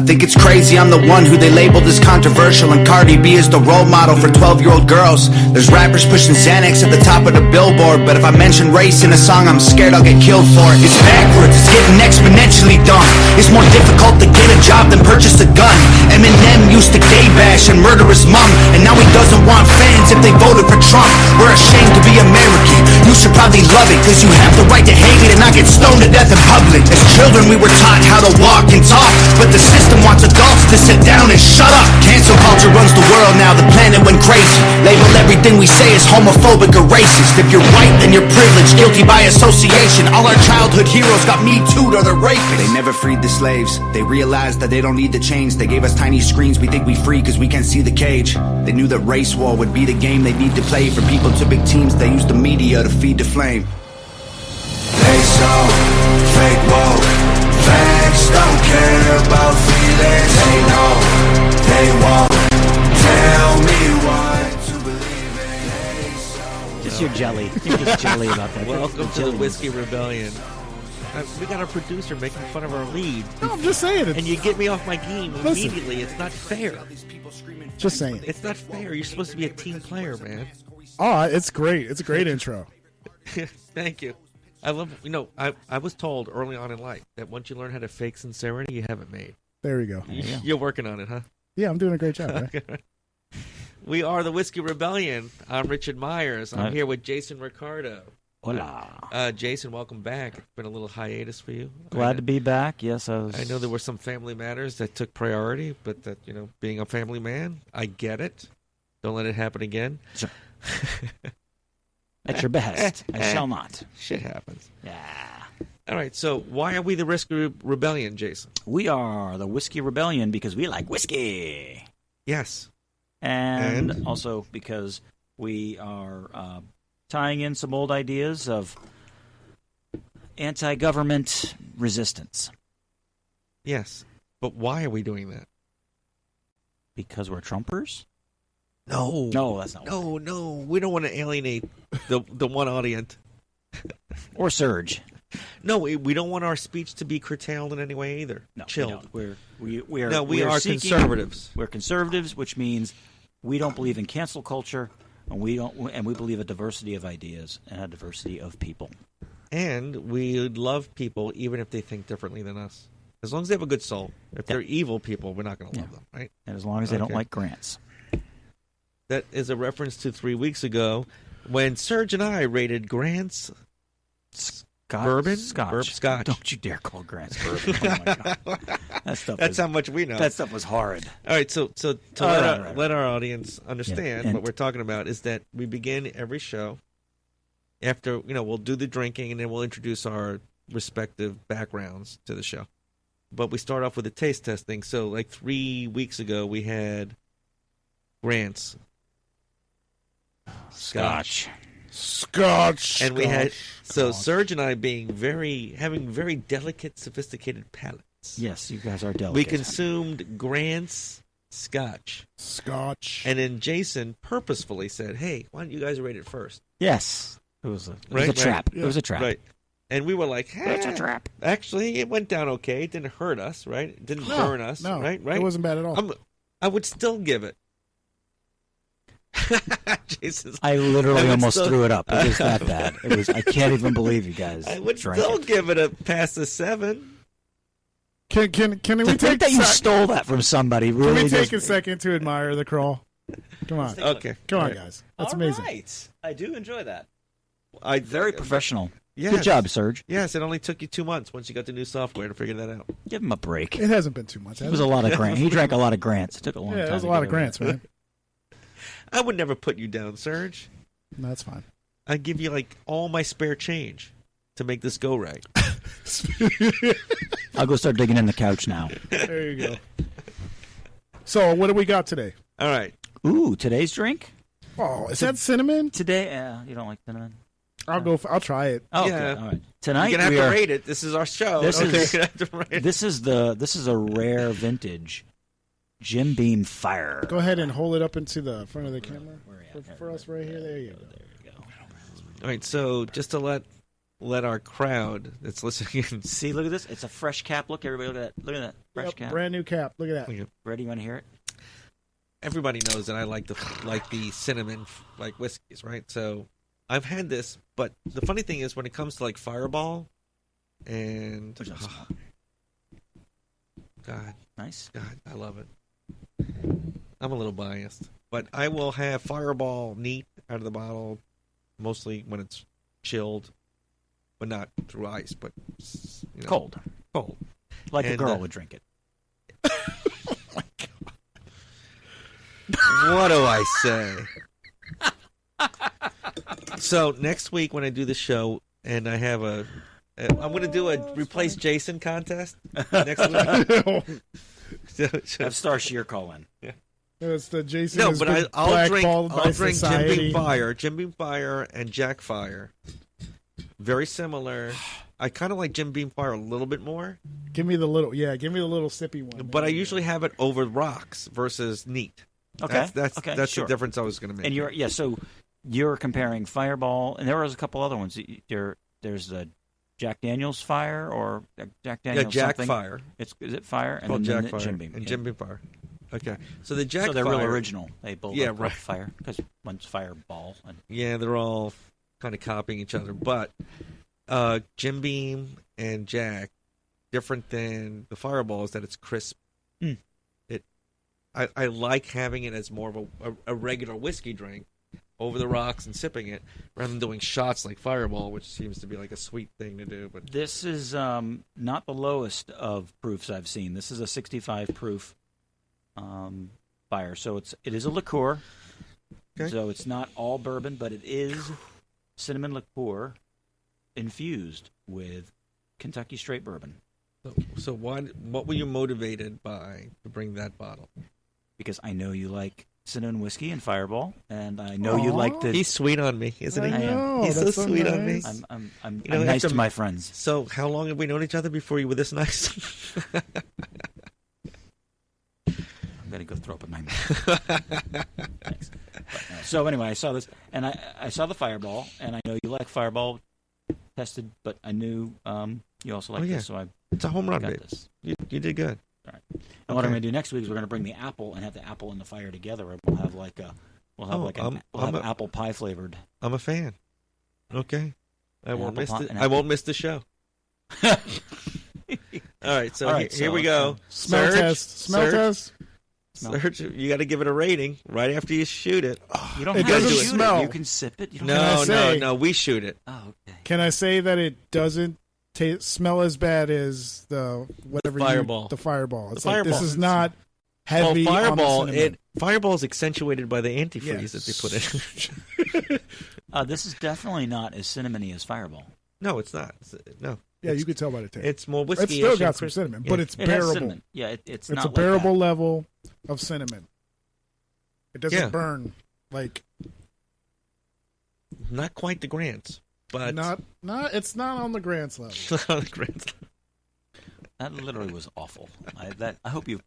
Think it's crazy I'm the one who they labeled as controversial, and Cardi B is the role model for 12-year-old girls. There's rappers pushing Xanax at the top of the billboard, but if I mention race in a song, I'm scared I'll get killed for it. It's backwards, it's getting exponentially dumb. It's more difficult to get a job than purchase a gun. Eminem used to gay bash and murder his mom, and now he doesn't want fans if they voted for Trump. We're ashamed to be American. You should probably love it, cause you have the right to hate it and not get stoned to death in public. As children we were taught how to walk and talk, but the system wants adults to sit down and shut up. Cancel culture runs the world now, the planet went crazy. Label everything we say as homophobic or racist. If you're white, then you're privileged, guilty by association. All our childhood heroes got Me Too'd or they're rapists. They never freed the slaves. They realized that they don't need to change. They gave us tiny screens, we think we free cause we can't see the cage. They knew that race war would be the game they need to play. For people to big teams, they use the media to feed the flame. They so fake woke. Facts don't care about feelings. They know they won't tell me what to believe in. Just your jelly. You're just jelly about that. Welcome to the Whiskey Rebellion. We got a producer making fun of our lead. No, I'm just saying it. And you get me off my game immediately. It's not fair. Just saying. It's not fair. You're supposed to be a team player, man. Oh, it's great. It's a great intro. Thank you. I love, I was told early on in life that once you learn how to fake sincerity, you have it made. There we go. You're working on it, huh? Yeah, I'm doing a great job. Right? We are the Whiskey Rebellion. I'm Richard Myers. I'm here with Jason Ricardo. Hola. Jason, welcome back. It's been a little hiatus for you. Glad to be back. Yes, I know there were some family matters that took priority, but that, being a family man, I get it. Don't let it happen again. Sure. At your behest. I shall not. Shit happens. Yeah. All right, so why are we the Whiskey Rebellion, Jason? We are the Whiskey Rebellion because we like whiskey. Yes. And also because we are tying in some old ideas of anti-government resistance. Yes. But why are we doing that? Because we're Trumpers? No. No, that's not No. We don't want to alienate the one audience. Or Surge. No, we don't want our speech to be curtailed in any way either. No, chilled. We are conservatives. We're conservatives, which means we don't believe in cancel culture, and we believe a diversity of ideas and a diversity of people. And we love people even if they think differently than us. As long as they have a good soul. If they're evil people, we're not going to love them, right? And as long as they don't like grants. That is a reference to 3 weeks ago when Serge and I rated Grant's bourbon? Scotch. Don't you dare call Grant's bourbon. Oh, my God. That's how much we know. That stuff was horrid. All right, so let our audience understand what we're talking about is that we begin every show after, we'll do the drinking and then we'll introduce our respective backgrounds to the show. But we start off with a taste testing. So like 3 weeks ago we had Grant's Scotch. And we had Serge and I having very delicate, sophisticated palates. Yes, you guys are delicate. We consumed Grant's Scotch. And then Jason purposefully said, "Hey, why don't you guys rate it first?" Yes, it was a trap. Yeah. It was a trap. Right. And we were like, "It's a trap." Actually, it went down okay. It didn't hurt us, right? It didn't burn us, right? It wasn't bad at all. I would still give it. I literally almost threw it up. It was that bad. I can't even believe you guys. I would still give it a past a 7. Can we take that you stole that from somebody? Really, can we take a second to admire the crawl? Come on. Okay. Come on, guys. That's amazing. Right. I do enjoy that. Very professional. Yes. Good job, Serge. Yes, it only took you 2 months once you got the new software to figure that out. Give him a break. It hasn't been 2 months. It was a lot of grants. He drank a lot of grants. It took a long time. Yeah, it was a lot of grants, man. I would never put you down, Serge. No, that's fine. I'd give you all my spare change to make this go right. I'll go start digging in the couch now. There you go. So, what do we got today? All right. Ooh, today's drink? Oh, is that cinnamon? Today, you don't like cinnamon? I'll try it. Oh, yeah. Okay. All right. Tonight you're gonna have to rate it. This is our show. This is a rare vintage Jim Beam Fire. Go ahead and hold it up into the front of the camera for us right here. There you go. All right, so just to let let our crowd that's listening. See, look at this. It's a fresh cap. Look, everybody, look at that. Look at that fresh cap. Brand new cap. Look at that. Ready? You want to hear it? Everybody knows that I like the cinnamon whiskeys, right? So I've had this, but the funny thing is when it comes to like Fireball and God, nice. God, I love it. I'm a little biased, but I will have Fireball neat out of the bottle, mostly when it's chilled, but not through ice, but cold. Like a girl would drink it. What do I say? So next week when I do the show, and I have I'm going to do a replace Jason contest next week. Have Star Shear call in. Yeah. It's the Jason. No, but I'll drink society. Jim Beam Fire, and Jack Fire. Very similar. I kind of like Jim Beam Fire a little bit more. Give me the little sippy one. But I usually have it over rocks versus neat. Okay, that's sure. the difference I was going to make. And so you're comparing Fireball, and there was a couple other ones. There's the Jack Daniel's Fire or Jack Daniel's Jack something. Fire. Is it Fire? And then Jack Fire. Jim Beam. And Jim Beam Fire. Okay. So the Jack So they're Fire, real original. They both right. Fire because one's Fireball. And yeah, they're all kind of copying each other. But Jim Beam and Jack, different than the Fireball is that it's crisp. Mm. I like having it as more of a regular whiskey drink over the rocks and sipping it rather than doing shots like Fireball, which seems to be like a sweet thing to do. But this is not the lowest of proofs I've seen. This is a 65 proof fire, so it is a liqueur. Okay. So it's not all bourbon, but it is cinnamon liqueur infused with Kentucky straight bourbon. So what were you motivated by to bring that bottle? Because I know you like cinnamon whiskey and Fireball, and I know you like the. He's sweet on me, isn't he? I know, He's so sweet nice. on me. I'm nice to my friends. So how long have we known each other before you were this nice? I'm gonna go throw up in my mouth. Thanks. So anyway, I saw this, and I saw the Fireball, and I know you like Fireball. Tested, but I knew you also like this, so it's a home run, got babe. this. You did good. All right. And what I'm going to do next week is we're going to bring the apple and have the apple and the fire together, and we'll have apple pie flavored. I'm a fan. Okay, I won't miss the show. All right, so here we go. Smell test. Serge, you got to give it a rating right after you shoot it. You don't it have doesn't to shoot smell. it. You can sip it. You don't No, we shoot it. Oh, okay. Can I say that it doesn't smell as bad as the Fireball? The Fireball. It's like, this is not heavy. Well, Fireball. On the cinnamon. Fireball is accentuated by the antifreeze that they put in. This is definitely not as cinnamony as Fireball. No, it's not. No. Yeah, you could tell by the taste. It's more whiskey. It's still got some cinnamon, but it's bearable. It's not a bearable like level of cinnamon. It doesn't burn like. Not quite the Grants, but it's not on the Grants level. Not on the Grants level. That literally was awful. I hope you've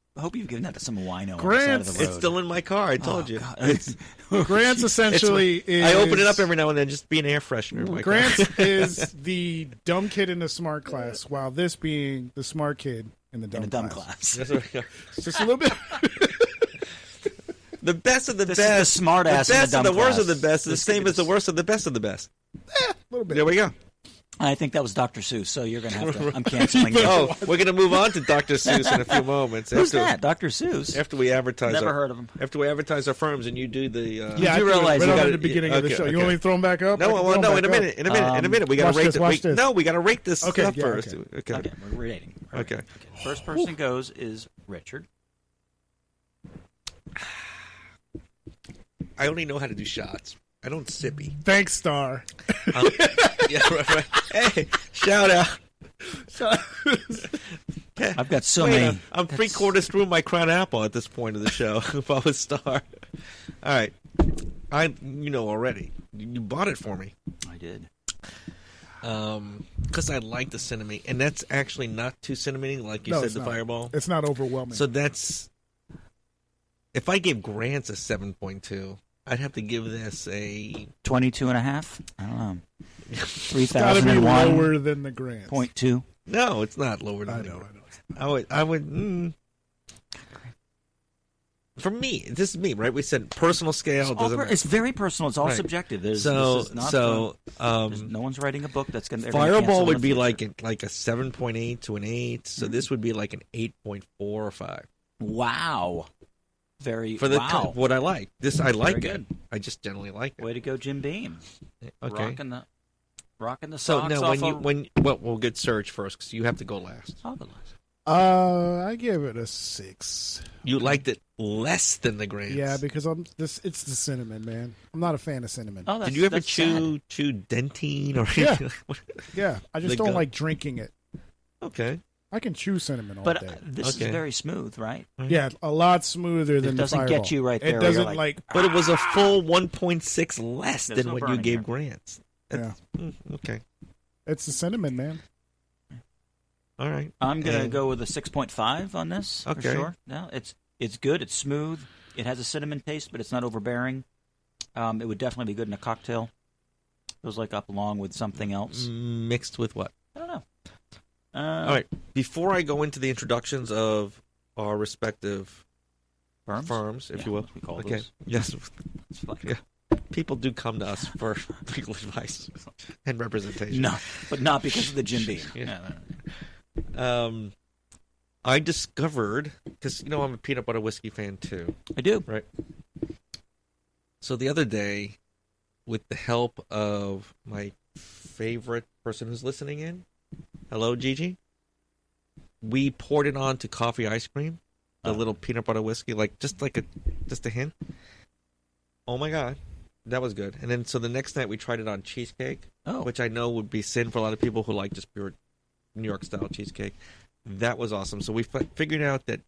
given that to some wino. Grants, it's still in my car. I told you. Grants essentially is. I open it up every now and then, just be an air freshener. In my Grants car. is the dumb kid in the smart class, while this being the smart kid in the dumb class. That's what Just a little bit. The best of the this best. Is the smart ass. The best and the worst class. of the best is the same as the worst of the best of the best. A little bit. There we go. I think that was Dr. Seuss, so you're going to have to. I'm canceling you. Oh, we're going to move on to Dr. Seuss in a few moments. Who's that? Dr. Seuss? After we advertise. Never heard of him. After we advertise our firms and you do the. Yeah, you realize right you on got at the beginning of the show. Okay. You want me to throw them back up? No, in a minute. We got to rate this. No, we got to rate this stuff first. Okay, we're rating. Okay. First person goes is Richard. I only know how to do shots. I don't sippy. Thanks, Star. Yeah, right. Hey, shout out. I've got so many. I'm 3/4 through my Crown Apple at this point of the show. If I was Star. All right. You know already. You bought it for me. I did. Because I like the cinnamon, and that's actually not too cinnamony, like you said, the Fireball. It's not overwhelming. So that's. If I gave Grants a 7.2, I'd have to give this a 22.5. I don't know. Gotta be lower than the grants. 0.2. No, it's not lower than the grants. I would. For me, this is me, right? We said personal scale. It's very personal. It's all subjective. No one's writing a book that's going to. Fireball would be like a 7.8 to an 8. So this would be like an 8.4 or 5. Wow. What I like. I like it. I just generally like it. Way to go, Jim Beam. Okay. Rocking the socks. So now we'll get Serge first because you have to go last. I'll go last. I give it a 6. You liked it less than the grants. Yeah, because it's the cinnamon, man. I'm not a fan of cinnamon. Oh, did you ever chew dentine or Yeah, I just don't like drinking it. Okay. I can chew cinnamon all day. But this is very smooth, right? Yeah, a lot smoother than the Fireball. It doesn't get you right there. It doesn't But it was a full 1.6 less than what you gave grants. Yeah. Okay. It's the cinnamon, man. All right. I'm going to go with a 6.5 on this for sure. No, it's good. It's smooth. It has a cinnamon taste, but it's not overbearing. It would definitely be good in a cocktail. Goes up along with something else. Mixed with what? I don't know. All right. Before I go into the introductions of our respective firms, if you will. We call okay. Those. Yes. Yeah. People do come to us for legal advice and representation. No, but not because of the Jim Beam. I discovered, because I'm a peanut butter whiskey fan too. I do. Right. So the other day, with the help of my favorite person who's listening in, hello Gigi, we poured it onto coffee ice cream, the little peanut butter whiskey, just a hint. Oh my God. That was good. And then, so the next night we tried it on cheesecake, which I know would be sin for a lot of people who like just pure New York style cheesecake. That was awesome. So we figured out that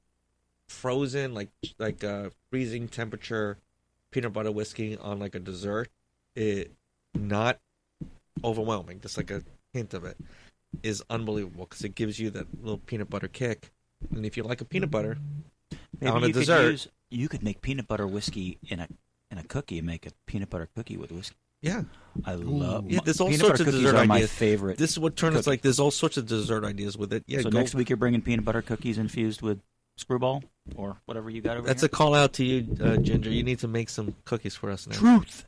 frozen, freezing temperature peanut butter whiskey on a dessert, not overwhelming, just a hint of it, is unbelievable because it gives you that little peanut butter kick. And if you like a peanut butter on a dessert, you could make peanut butter whiskey in a cookie and make a peanut butter cookie with whiskey. Yeah. I love there's all peanut sorts butter of cookies dessert are ideas. my favorite. This is what turns like there's all sorts of dessert ideas with it. Yeah. So next week you're bringing peanut butter cookies infused with screwball or whatever you got over That's here? a call out to you, Ginger. You need to make some cookies for us now. Truth.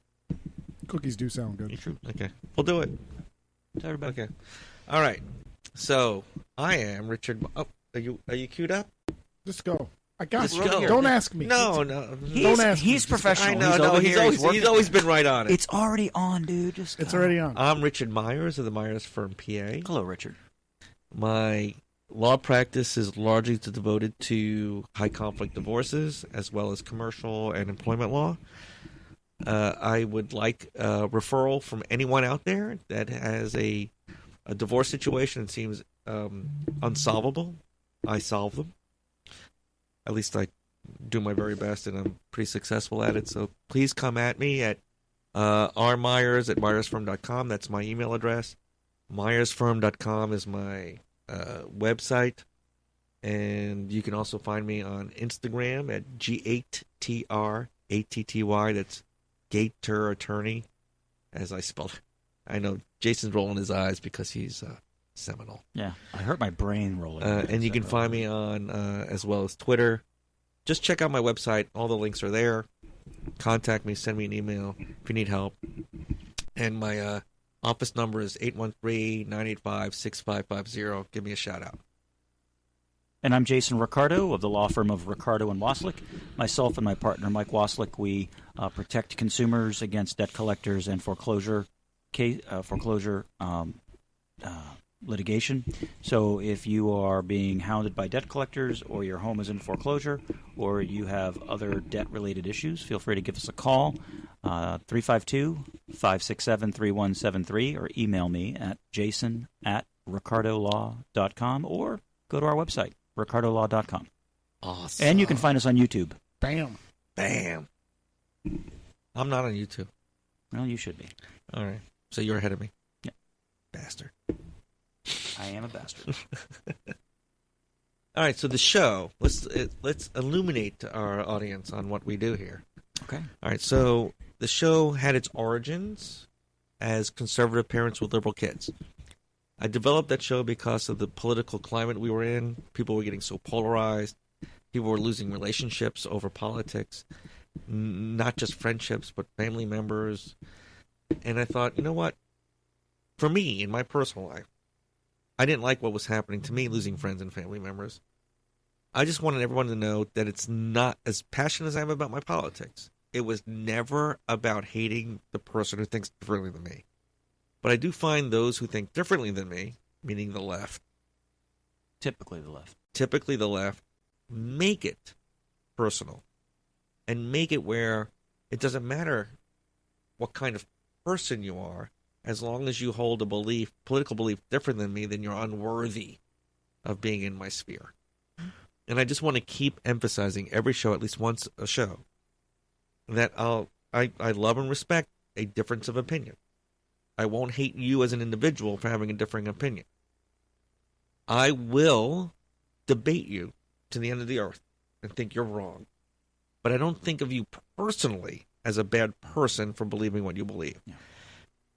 Cookies do sound good. Truth. Okay. We'll do it. Tell everybody. Okay. All right. So I am Richard. Oh, are you queued up? Let's go. I got Let's you. go. Don't ask me. No. Don't ask me. He's professional. I know. He's always been right on it. It's already on, dude. It's already on. I'm Richard Myers of the Myers Firm, PA. Hello, Richard. My law practice is largely devoted to high conflict divorces as well as commercial and employment law. I would like a referral from anyone out there that has a divorce situation that seems unsolvable. I solve them. At least I do my very best, and I'm pretty successful at it. So please come at me at rmyers@myersfirm.com. That's my email address. myersfirm.com is my website. And you can also find me on Instagram at G8TRATTY. That's Gator Attorney, as I spelled it. I know Jason's rolling his eyes because he's Seminole. Yeah, I hurt my brain rolling. And you can find me on, as well as Twitter. Just check out my website. All the links are there. Contact me. Send me an email if you need help. And my office number is 813-985-6550. Give me a shout out. And I'm Jason Ricardo of the law firm of Ricardo and Waslick. Myself and my partner, Mike Waslick, we protect consumers against debt collectors and foreclosure litigation. So if you are being hounded by debt collectors, or your home is in foreclosure, or you have other debt-related issues, feel free to give us a call, 352-567-3173, or email me at jason@ricardolaw.com, or go to our website, ricardolaw.com. Awesome. And you can find us on YouTube. Bam. I'm not on YouTube. Well, you should be. All right. So you're ahead of me. Yeah. Bastard. I am a bastard. All right, so the show. Let's illuminate our audience on what we do here. Okay. All right, so the show had its origins as conservative parents with liberal kids. I developed that show because of the political climate we were in. People were getting so polarized. People were losing relationships over politics, not just friendships, but family members. And I thought, you know what? For me, in my personal life, I didn't like what was happening to me, losing friends and family members. I just wanted everyone to know that it's not as passionate as I am about my politics. It was never about hating the person who thinks differently than me. But I do find those who think differently than me, meaning the left. Typically the left, make it personal. And make it where it doesn't matter what kind of person you are, as long as you hold a belief, political belief different than me, then you're unworthy of being in my sphere. And I just want to keep emphasizing every show, at least once a show, that I love and respect a difference of opinion. I won't hate you as an individual for having a differing opinion. I will debate you to the end of the earth and think you're wrong. But I don't think of you personally as a bad person for believing what you believe. Yeah.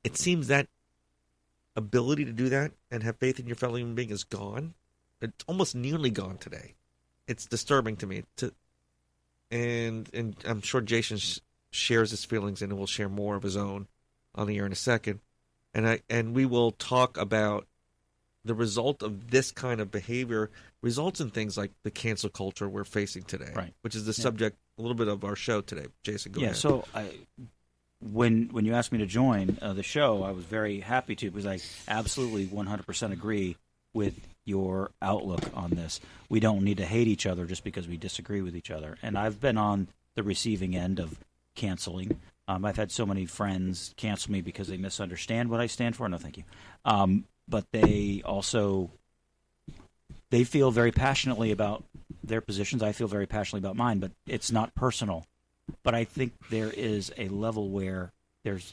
It seems that ability to do that and have faith in your fellow human being is gone. It's almost nearly gone today. It's disturbing to me. And I'm sure Jason shares his feelings and will share more of his own on the air in a second. And we will talk about the result of this kind of behavior results in things like the cancel culture we're facing today, right, which is the subject a little bit of our show today. Jason, go ahead. So when you asked me to join the show, I was very happy to, because I absolutely 100% agree with your outlook on this. We don't need to hate each other just because we disagree with each other. And I've been on the receiving end of canceling. I've had so many friends cancel me because they misunderstand what I stand for. No, thank you. But they also feel very passionately about their positions. I feel very passionately about mine, but it's not personal. But I think there is a level where there's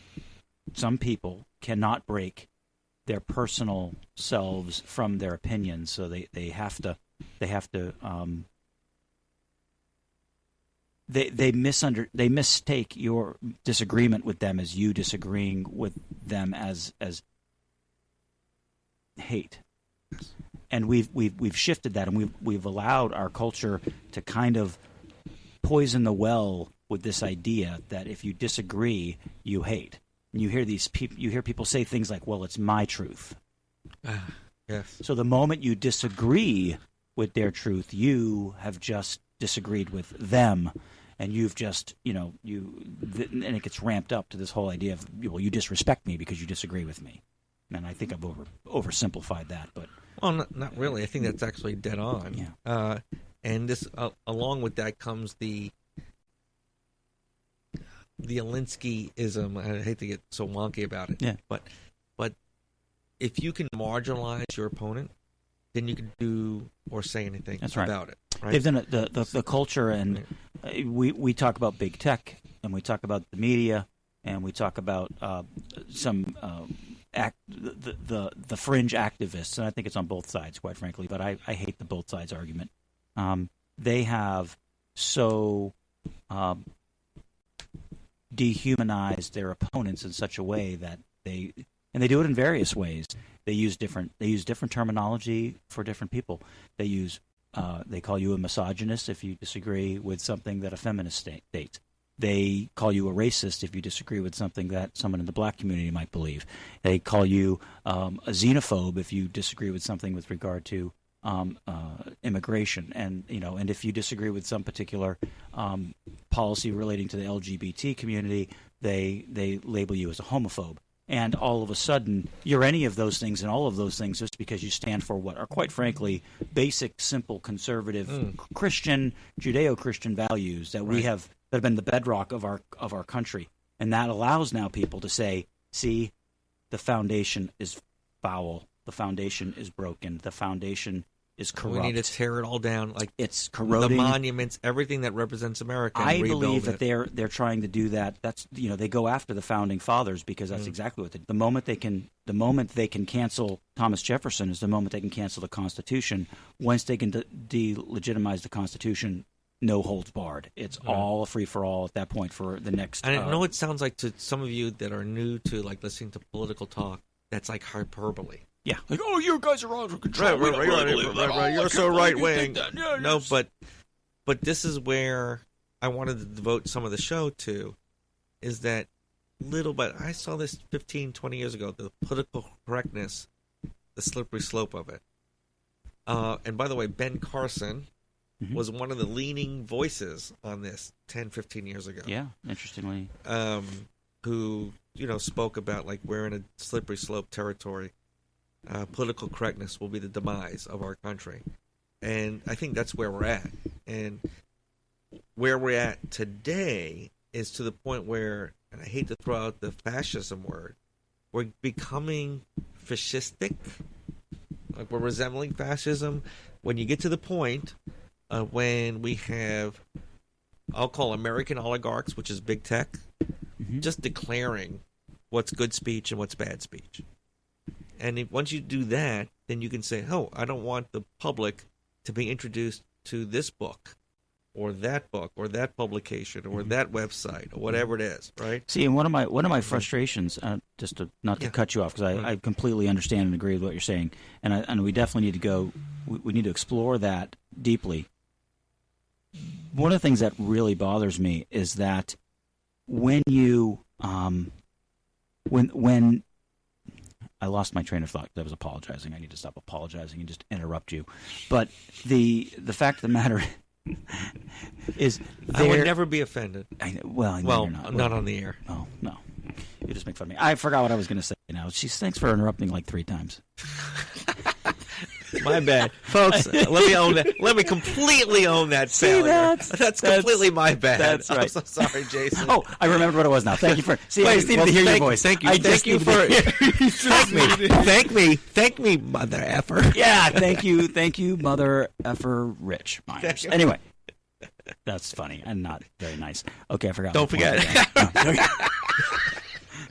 some people cannot break their personal selves from their opinions, so they mistake your disagreement with them as you disagreeing with them as hate. And we've shifted that, and we've allowed our culture to kind of poison the well with this idea that if you disagree, you hate. And you hear people say things like, "Well, it's my truth." Yes. So the moment you disagree with their truth, you have just disagreed with them, and you've just, and it gets ramped up to this whole idea of, well, you disrespect me because you disagree with me. And I think I've oversimplified that, but well, not really. I think that's actually dead on. Yeah. And this, along with that, comes the Alinsky-ism. I hate to get so wonky about it. Yeah. But if you can marginalize your opponent, then you can do or say anything about it. Right? They've done it. The culture, and we talk about big tech, and we talk about the media, and we talk about the fringe activists, and I think it's on both sides, quite frankly. But I hate the both sides argument. They have so dehumanized their opponents in such a way that they do it in various ways. They use different terminology for different people. They call you a misogynist if you disagree with something that a feminist states. They call you a racist if you disagree with something that someone in the black community might believe. They call you a xenophobe if you disagree with something with regard to immigration, and if you disagree with some particular policy relating to the LGBT community, they label you as a homophobe. And all of a sudden, you're any of those things and all of those things just because you stand for what are, quite frankly, basic, simple, conservative, Christian, Judeo-Christian values that we have, that have been the bedrock of our country. And that allows now people to say, see, the foundation is foul, the foundation is broken, the foundation is corrupt. We need to tear it all down, like it's corroding. The monuments, everything that represents America. I believe that they're trying to do that. That's they go after the founding fathers because that's exactly what the moment they can cancel Thomas Jefferson is the moment they can cancel the Constitution. Once they can delegitimize the Constitution, no holds barred. It's all a free for all at that point for the next. I know it sounds like to some of you that are new to like listening to political talk, that's like hyperbole. Yeah, like you guys are out of control. Right. You're so right wing. No, but this is where I wanted to devote some of the show to, is that little bit. I saw this 15, 20 years ago. The political correctness, the slippery slope of it. And by the way, Ben Carson was one of the leading voices on this 10, 15 years ago. Yeah, interestingly. Who, spoke about, like, we're in a slippery slope territory. Political correctness will be the demise of our country. And I think that's where we're at. And where we're at today is to the point where, and I hate to throw out the fascism word, we're becoming fascistic. Like, we're resembling fascism. When you get to the point when we have, I'll call American oligarchs, which is big tech, just declaring what's good speech and what's bad speech. And once you do that, then you can say, oh, I don't want the public to be introduced to this book or that publication or that website or whatever it is, right? See, and one of my frustrations, just to, not to cut you off, because I completely understand and agree with what you're saying, and we definitely need to go. We need to explore that deeply. One of the things that really bothers me is that when you when I lost my train of thought because I was apologizing. I need to stop apologizing and just interrupt you. But the fact of the matter is, I would never be offended. I know you're not. Not on the air. Oh, no. You just make fun of me. I forgot what I was going to say now. Thanks for interrupting like 3 times. My bad. Folks, let me own that. Let me completely own that failure. That's completely my bad. That's right. I'm so sorry, Jason. Oh, I remember what it was now. Thank you for... See, I just needed to hear your voice. Thank you. Thank you for... Thank me, mother effer. Yeah, thank you, mother effer Rich Myers. Anyway, that's funny and not very nice. Okay, I forgot. Don't forget.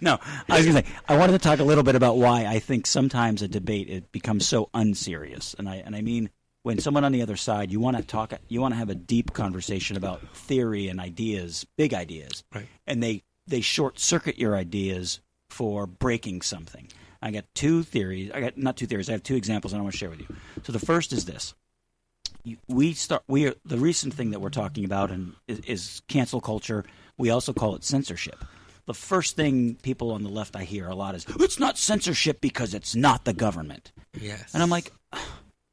No, I was going to say, I wanted to talk a little bit about why I think sometimes a debate, it becomes so unserious. And I mean, when someone on the other side, you want to have a deep conversation about theory and ideas, big ideas. Right. And they short-circuit your ideas for breaking something. I got 2 theories. I have 2 examples I want to share with you. So the first is this. The recent thing that we're talking about is cancel culture. We also call it censorship. The first thing people on the left I hear a lot is, it's not censorship because it's not the government. Yes. And I'm like,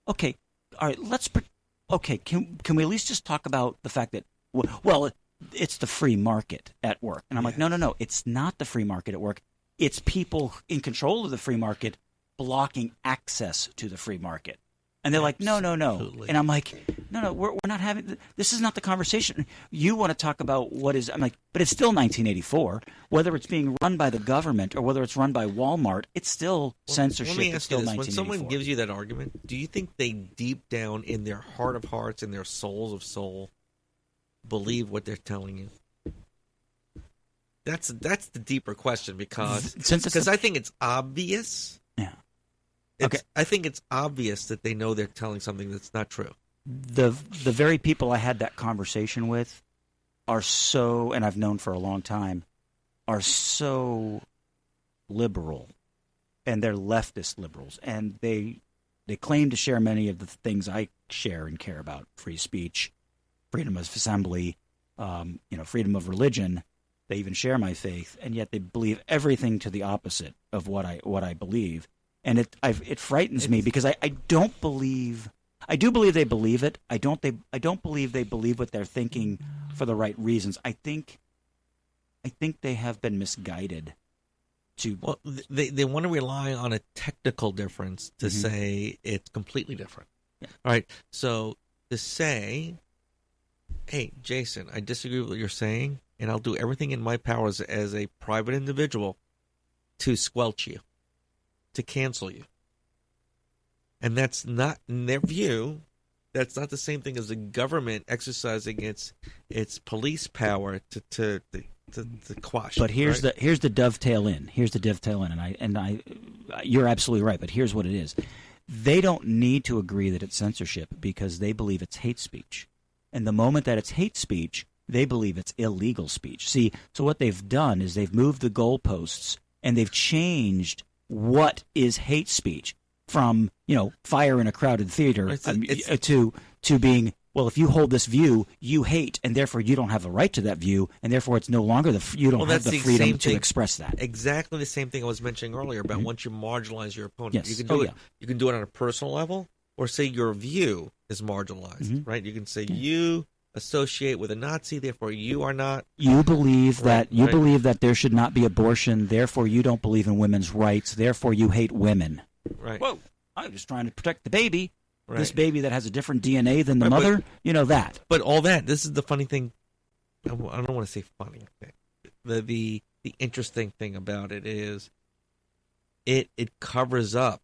okay, all right, can we at least just talk about the fact that, well, it's the free market at work. And I'm like, no, it's not the free market at work. It's people in control of the free market blocking access to the free market. And they're like, no. And I'm like, no, we're not having – this is not the conversation. You want to talk about what is – I'm like, but it's still 1984. Whether it's being run by the government or whether it's run by Walmart, it's still censorship. Let me ask you this. 1984. When someone gives you that argument, do you think they deep down in their heart of hearts, in their souls of soul, believe what they're telling you? That's the deeper question because I think it's obvious. Yeah. I think it's obvious that they know they're telling something that's not true. The very people I had that conversation with are so, and I've known for a long time, are so liberal, and they're leftist liberals, and they claim to share many of the things I share and care about: free speech, freedom of assembly, freedom of religion. They even share my faith, and yet they believe everything to the opposite of what I believe. And it frightens me because I don't believe. I do believe they believe it. I don't believe they believe what they're thinking for the right reasons. I think they have been misguided. They want to rely on a technical difference to say it's completely different. Yeah. All right. So to say, hey, Jason, I disagree with what you're saying, and I'll do everything in my powers as a private individual to squelch you, to cancel you. And that's not, in their view, that's not the same thing as the government exercising its police power to quash. But here's right? the dovetail in. Here's the dovetail in, and I, you're absolutely right. But here's what it is: they don't need to agree that it's censorship because they believe it's hate speech. And the moment that it's hate speech, they believe it's illegal speech. See, so what they've done is they've moved the goalposts and they've changed what is hate speech from, fire in a crowded theater to being, well, if you hold this view, you hate, and therefore you don't have a right to that view, and therefore it's no longer you don't have the freedom to express that. Exactly the same thing I was mentioning earlier about once you marginalize your opponent. Yes. You can do it. You can do it on a personal level, or say your view is marginalized, right? You can say you associate with a Nazi, therefore you are not. You believe believe that there should not be abortion, therefore you don't believe in women's rights, therefore you hate women. Right. Whoa, I'm just trying to protect the baby. Right. This baby that has a different DNA than the mother, that. But all that, this is the funny thing. I don't want to say funny. The interesting thing about it is it covers up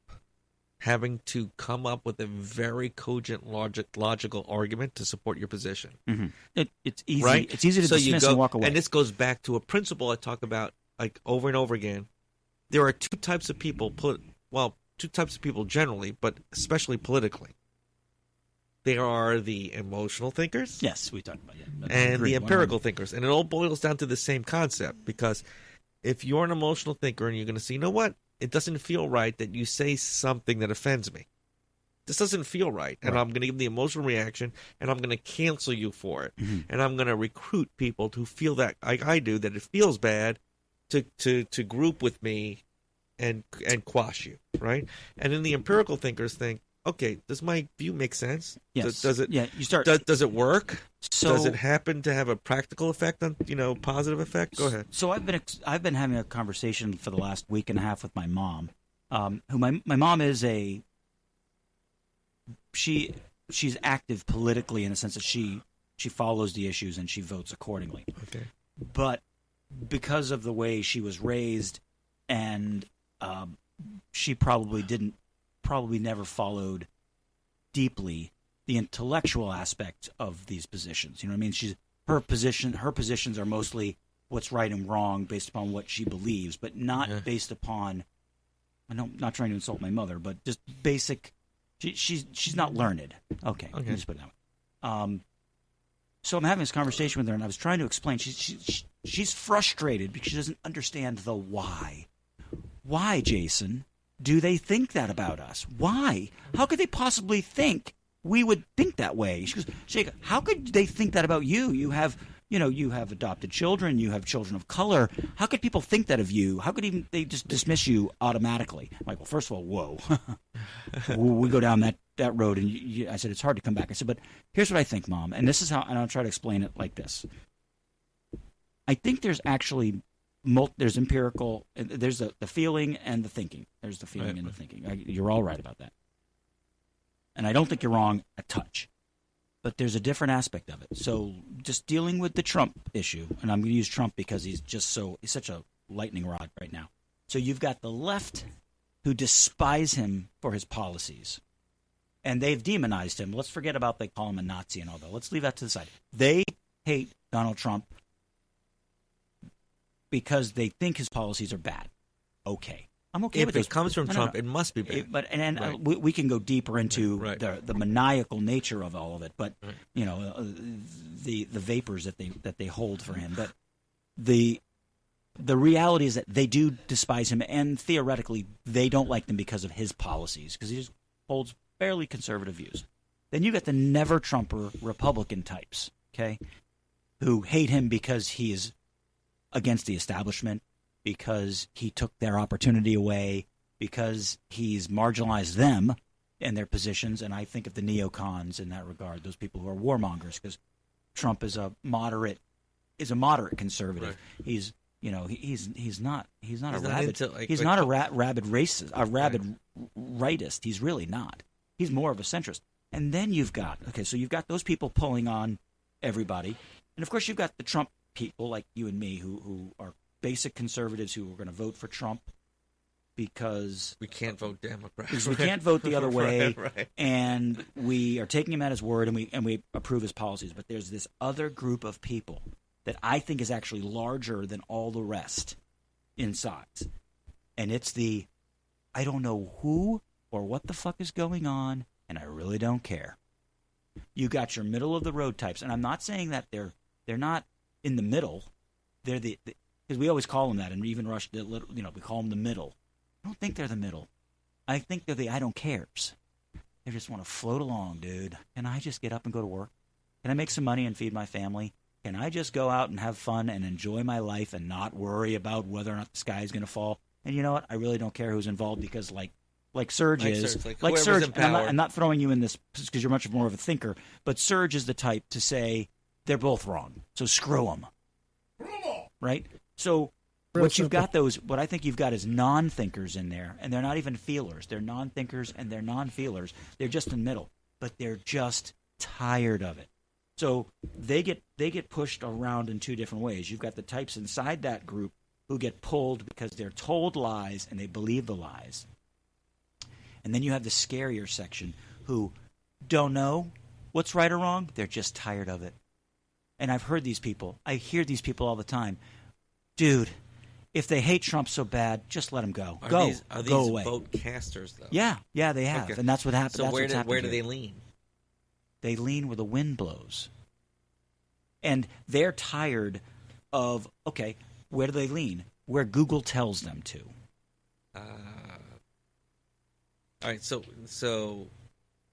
having to come up with a very cogent, logical argument to support your position. Mm-hmm. It's easy. Right? It's easy to dismiss and walk away. And this goes back to a principle I talk about like over and over again. There are two types of people. Two types of people generally, but especially politically. There are the emotional thinkers. Yes, we talked about it. And the empirical thinkers. And it all boils down to the same concept. Because if you're an emotional thinker and you're going to say, you know what? It doesn't feel right that you say something that offends me. This doesn't feel right. And I'm going to give the emotional reaction, and I'm going to cancel you for it. Mm-hmm. And I'm going to recruit people who feel that, like I do, that it feels bad to group with me and quash you, right? And then the empirical thinkers think, okay, does my view make sense? Yes. Does it? Yeah. You start. Does it work? So, does it happen to have a practical effect on positive effect? Go ahead. So I've been having a conversation for the last week and a half with my mom, who my mom is she's active politically in the sense that she follows the issues and she votes accordingly. Okay. But because of the way she was raised, and she probably never followed deeply the intellectual aspect of these positions. You know what I mean? Her positions are mostly what's right and wrong based upon what she believes, but not based upon. I'm not trying to insult my mother, but just basic. She's not learned. Okay. Let me just put it that way. So I'm having this conversation with her, and I was trying to explain. She's frustrated because she doesn't understand the why. Why, Jason? Do they think that about us? Why? How could they possibly think we would think that way? She goes, Jake, how could they think that about you? You have adopted children. You have children of color. How could people think that of you? How could they just dismiss you automatically? I'm like, well, first of all, whoa. We go down that road, and I said, it's hard to come back. I said, but here's what I think, Mom, and this is how, and I'll try to explain it like this. I think there's actually there's empirical, there's the feeling and the thinking. There's the feeling and the thinking. You're all right about that. And I don't think you're wrong a touch. But there's a different aspect of it. So just dealing with the Trump issue, and I'm going to use Trump because he's such a lightning rod right now. So you've got the left who despise him for his policies. And they've demonized him. Let's forget about they call him a Nazi and all that. Let's leave that to the side. They hate Donald Trump because they think his policies are bad. Okay. I'm okay with it. If it comes from Trump, it must be bad. But we can go deeper into the maniacal nature of all of it. But the vapors that they hold for him. But the reality is that they do despise him, and theoretically they don't like him because of his policies, because he just holds fairly conservative views. Then you got the never Trumper Republican types, okay, who hate him because he is against the establishment, because he took their opportunity away, because he's marginalized them and their positions. And I think of the neocons in that regard, those people who are warmongers, because Trump is a moderate conservative. Right. He's not a rabid racist, a rabid rightist. He's really not. He's more of a centrist. And then you've got those people pulling on everybody, and of course you've got the Trump people like you and me who are basic conservatives who are going to vote for Trump because we can't vote Democrat. Because we can't vote the other way, right. And we are taking him at his word, and we approve his policies. But there's this other group of people that I think is actually larger than all the rest in size, and it's I don't know who or what the fuck is going on, and I really don't care. You got your middle of the road types, and I'm not saying that they're not in the middle. They're because we always call them that, and even Rush, we call them the middle. I don't think they're the middle. I think they're the I don't cares. They just want to float along, dude. Can I just get up and go to work? Can I make some money and feed my family? Can I just go out and have fun and enjoy my life and not worry about whether or not the sky is going to fall? And you know what? I really don't care who's involved because like Serge is. Like Serge, and I'm not throwing you in this because you're much more of a thinker, but Serge is the type to say they're both wrong. So screw them. Right? So what I think you've got is non-thinkers in there, and they're not even feelers. They're non-thinkers and they're non-feelers. They're just in the middle, but they're just tired of it. So they get pushed around in two different ways. You've got the types inside that group who get pulled because they're told lies and they believe the lies. And then you have the scarier section who don't know what's right or wrong. They're just tired of it. And I've heard these people. I hear these people all the time. Dude, if they hate Trump so bad, just let them go. Go away. Vote casters, though? Yeah, they have. Okay. And that's what happens. So where do they lean? They lean where the wind blows. And they're tired of, okay, where do they lean? Where Google tells them to. All right, so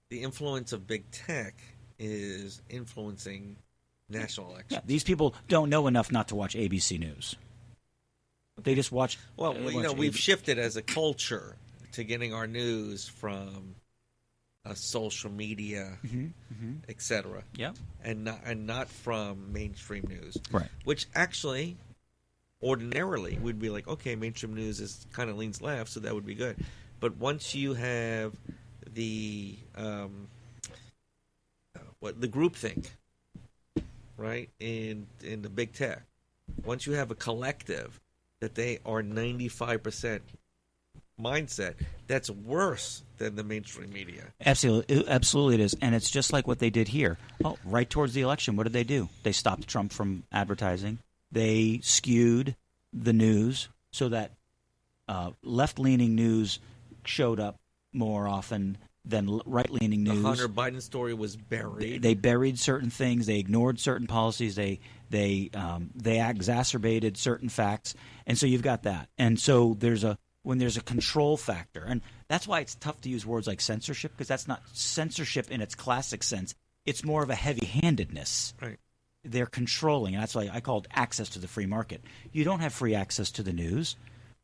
the influence of big tech is influencing national elections. Yeah, these people don't know enough not to watch ABC News. They just watch. Well, we've shifted as a culture to getting our news from social media, etc. Yeah, and not from mainstream news. Right. Which actually, ordinarily, would be like, okay, mainstream news is kind of leans left, so that would be good. But once you have the groupthink, right, in the big tech, once you have a collective that they are 95% mindset, that's worse than the mainstream media. Absolutely it is. And it's just like what they did here. Oh, right towards the election, what did they do? They stopped Trump from advertising. They skewed the news so that left-leaning news showed up more often than right-leaning news. The Hunter Biden story was buried. They buried certain things. They ignored certain policies. They exacerbated certain facts. And so you've got that. And so when there's a control factor, and that's why it's tough to use words like censorship, because that's not censorship in its classic sense. It's more of a heavy-handedness. Right. They're controlling, and that's why I called access to the free market. You don't have free access to the news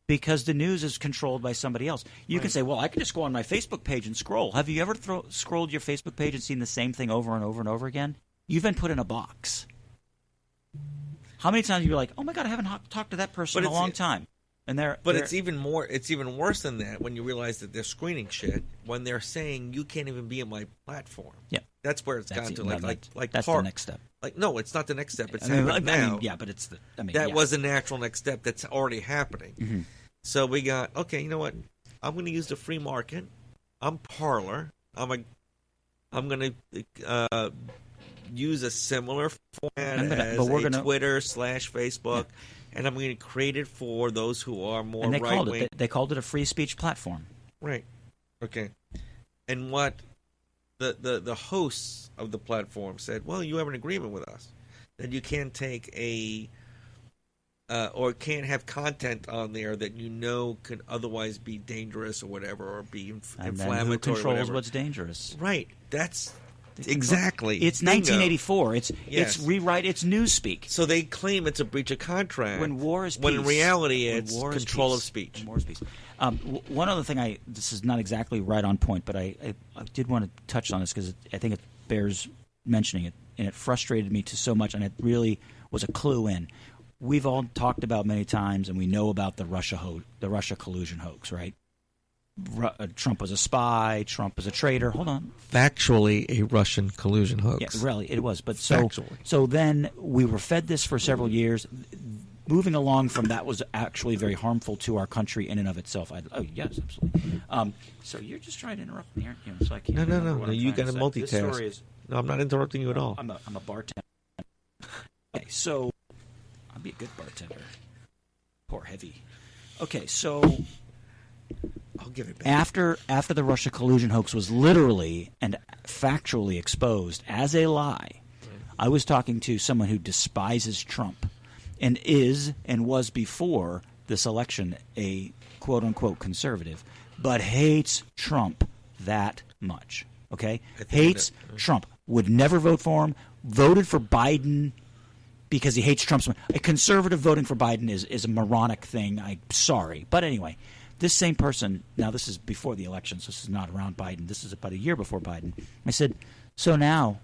because the news is controlled by somebody else. You can say, well, I can just go on my Facebook page and scroll. Have you ever scrolled your Facebook page and seen the same thing over and over and over again? You've been put in a box. How many times have you been like, oh, my God, I haven't talked to that person in a long time? But it's even worse than that when you realize that they're screening shit when they're saying you can't even be on my platform. Yeah, that's where it's gotten to. Like that's the next step. Like no, it's not the next step. It's happening now. Yeah, but it's the. That was a natural next step that's already happening. Mm-hmm. So we got okay. You know what? I'm going to use the free market. I'm Parler. I'm going to use a similar format as Twitter / Facebook. Yeah. And I'm going to create it for those who are more right-wing. They called it a free speech platform. Right. Okay. And what the hosts of the platform said, well, you have an agreement with us that you can't take or can't have content on there that you know could otherwise be dangerous or whatever, or be inflammatory. And who controls what's dangerous? Right. That's... Exactly. It's 1984. It's rewrite. It's newspeak. So they claim it's a breach of contract. When war is peace. When in reality it's control of speech. When war is peace. One other thing, this is not exactly right on point, but I did want to touch on this because I think it bears mentioning it, and it frustrated me so much, and it really was a clue in. We've all talked about many times, and we know about the Russia collusion hoax, right? Trump was a spy. Trump was a traitor. Hold on. Factually, a Russian collusion hoax. Yeah, really, it was. But so then we were fed this for several years. Moving along from that was actually very harmful to our country in and of itself. Yes, absolutely. So you're just trying to interrupt me, aren't you? So I can't. No. You got to multitask. No, I'm not interrupting you at all. I'm a bartender. Okay, so I'll be a good bartender. Poor heavy. Okay, so. I'll give it back. After the Russia collusion hoax was literally and factually exposed as a lie, I was talking to someone who despises Trump and is and was before this election a quote-unquote conservative, but hates Trump that much, okay? Hates Trump, would never vote for him, voted for Biden because he hates Trump. A conservative voting for Biden is a moronic thing. I'm sorry. But anyway, this same person, now this is before the election, so this is not around Biden. This is about a year before Biden. I said, so now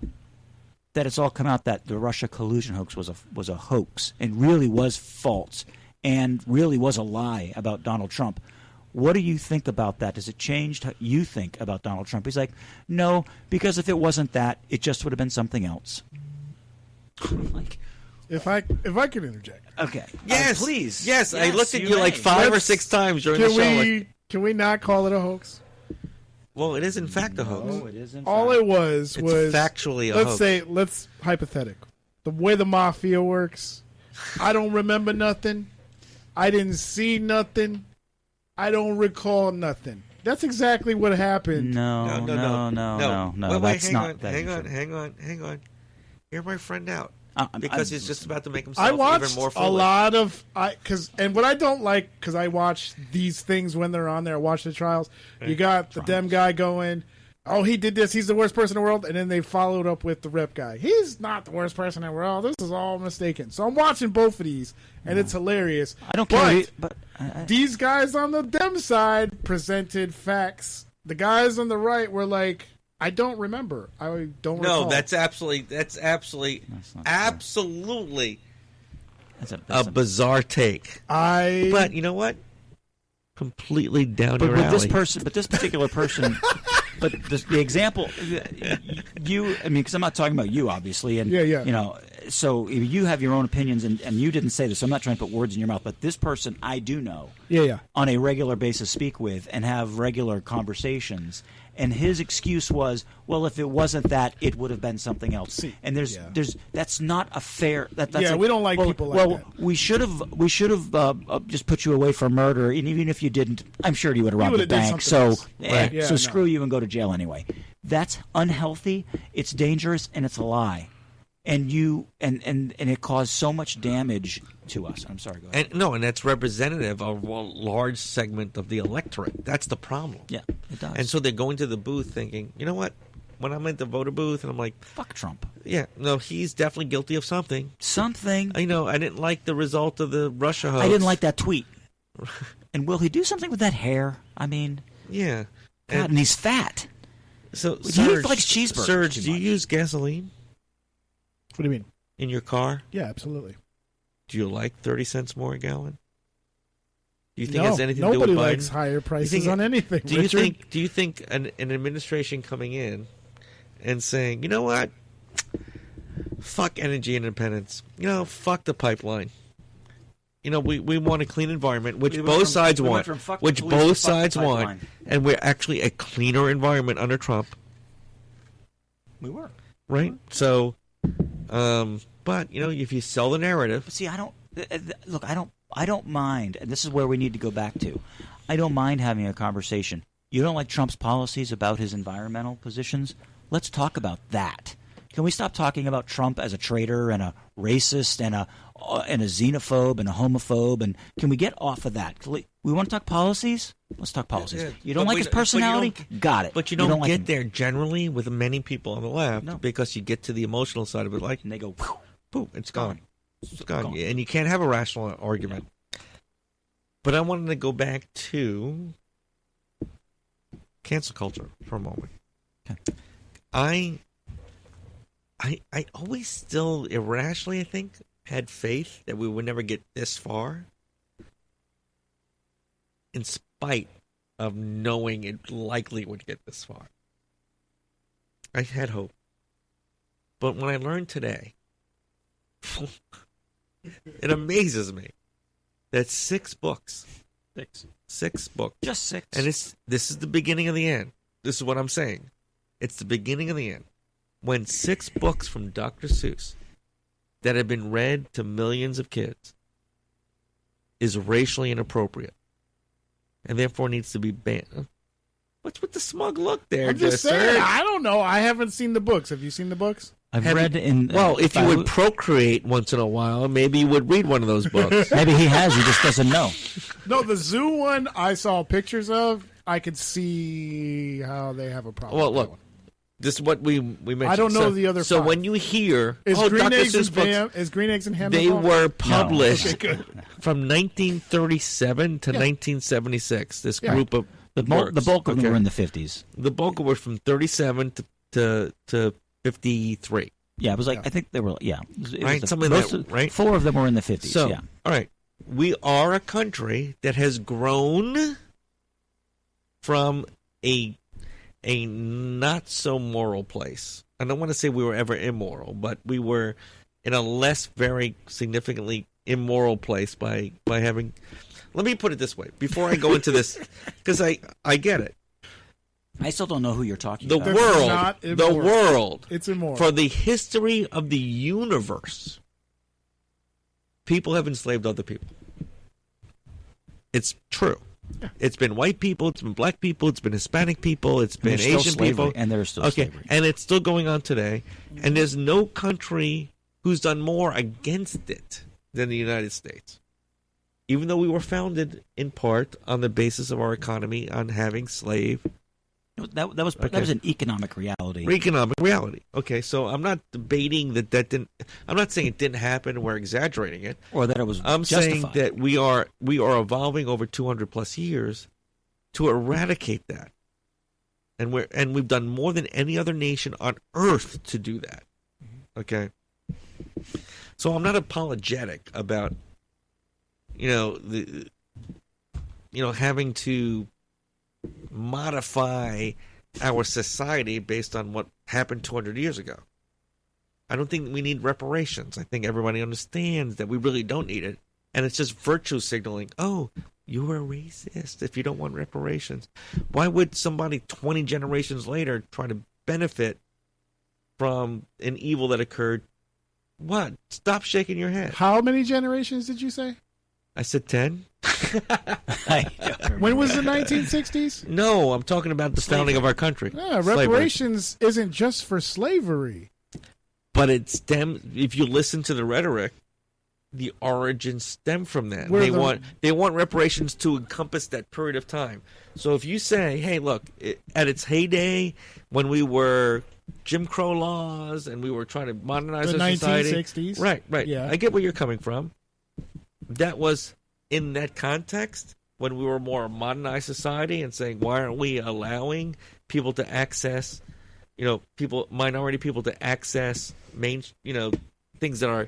that it's all come out that the Russia collusion hoax was a hoax and really was false and really was a lie about Donald Trump, what do you think about that? Does it change how you think about Donald Trump? He's like, no, because if it wasn't that, it just would have been something else. Like, if I could interject. Okay. Yes, please. Yes, I looked at you like 5 or 6 times during the show. Can we not call it a hoax? Well, it is in fact a hoax. No, it isn't. All it was factually a hoax. Let's hypothetical. The way the mafia works, I don't remember nothing. I didn't see nothing. I don't recall nothing. That's exactly what happened. No. Wait, That's hang on. Hear my friend out. Because he's just about to make himself I watched even more foolish. a lot of and what I don't like, because I watch these things when they're on there. I watch the trials. You got the Dem guy going, oh, he did this. He's the worst person in the world. And then they followed up with the Rep guy. He's not the worst person in the world. This is all mistaken. So I'm watching both of these, and it's hilarious. I don't care. But these guys on the Dem side presented facts. The guys on the right were like, I don't remember. I don't recall. No, that's absolutely a bizarre take. But you know what? Completely down your alley. But this particular person, but the example, because I'm not talking about you, obviously, and you know, so you have your own opinions, and you didn't say this, so I'm not trying to put words in your mouth, but this person I do know, on a regular basis, speak with and have regular conversations. And his excuse was, well, if it wasn't that, it would have been something else. And there's that's not a fair. We don't like people like that. Well, we should have just put you away for murder, and even if you didn't, I'm sure you would have robbed the bank. So screw you and go to jail anyway. That's unhealthy. It's dangerous, and it's a lie. And it caused so much damage to us. I'm sorry, go ahead. And that's representative of a large segment of the electorate. That's the problem. Yeah, it does. And so they're going to the booth thinking, you know what? When I'm at the voter booth and I'm like, fuck Trump. Yeah, no, he's definitely guilty of something. Something. I know. I didn't like the result of the Russia hoax. I didn't like that tweet. And will he do something with that hair? I mean, yeah. God, and he's fat. So he likes cheeseburgers. Serge, do you use gasoline? What do you mean? In your car? Yeah, absolutely. Do you like 30 cents more a gallon? Do you think it has anything to do with Biden? Nobody likes higher prices on anything. Do you think an administration coming in and saying, you know what? Fuck energy independence. You know, fuck the pipeline. You know, we want a clean environment, which both sides want. And we're actually a cleaner environment under Trump. We were. Right? So, but, you know, if you sell the narrative. See, I don't mind, and this is where we need to go back to. I don't mind having a conversation. You don't like Trump's policies about his environmental positions? Let's talk about that. Can we stop talking about Trump as a traitor and a racist and a xenophobe and a homophobe? And can we get off of that? We want to talk policies? Let's talk policies. Yeah. You don't like his personality? Got it. But you don't get there generally with many people on the left because you get to the emotional side of it, like, and they go, poof, it's gone. It's gone. And you can't have a rational argument. But I wanted to go back to cancel culture for a moment. Okay. I always still irrationally, I think, had faith that we would never get this far, in spite of knowing it likely would get this far. I had hope. But when I learned today, it amazes me that 6 books. 6 books. Just 6. And this is the beginning of the end. This is what I'm saying. It's the beginning of the end. When 6 books from Dr. Seuss that have been read to millions of kids is racially inappropriate, and therefore needs to be banned. What's with the smug look there? I'm just saying. I don't know. I haven't seen the books. Have you seen the books? I've read in. Well, if you would procreate once in a while, maybe you would read one of those books. Maybe he has. He just doesn't know. No, the zoo one I saw pictures of. I could see how they have a problem. Well, with look, that one. This is what we mentioned. I don't know the other So five. when you hear, Is oh, Green Dr. Eggs Seuss and books, Ham? Is Green Eggs and Ham? they were published Okay, good. from 1937 to 1976. This group of The bulk of them were in the 50s. The bulk were from 37 to 53. Yeah, it was like I think they were. Yeah, it Right, was something like that, right? 4 of them were in the 50s. So, yeah. all right, we are a country that has grown from a not so moral place. I don't want to say we were ever immoral, but we were in a less very significantly immoral place by having. Let me put it this way before I go into this, because I get it. I still don't know who you're talking The about. world, It's immoral. for the history of the universe, people have enslaved other people. It's true. Yeah. It's been white people, it's been black people, it's been Hispanic people, it's been Asian people. And there's still slavery. And it's still going on today. And there's no country who's done more against it than the United States. Even though we were founded in part on the basis of our economy on having slave. That was an economic reality. Economic reality. Okay, so I'm not debating that didn't. I'm not saying it didn't happen. We're exaggerating it, or that it was. I'm justified. saying that we are evolving over 200 plus years to eradicate that, and we've done more than any other nation on earth to do that. Okay, so I'm not apologetic about having to modify our society based on what happened 200 years ago. I don't think we need reparations. I think everybody understands that we really don't need it. And it's just virtue signaling, oh, you were a racist if you don't want reparations. Why would somebody 20 generations later try to benefit from an evil that occurred? What? Stop shaking your head. How many generations did you say? I said 10. When was the 1960s? No, I'm talking about the founding of our country. Yeah, reparations isn't just for slavery. But it stems, if you listen to the rhetoric, the origins stem from that. They want reparations to encompass that period of time. So if you say, hey, look, at its heyday, when we were Jim Crow laws and we were trying to modernize the our society. 1960s. Right. Yeah. I get where you're coming from. That was in that context when we were more modernized society and saying, why aren't we allowing people to access, minority people to access things that are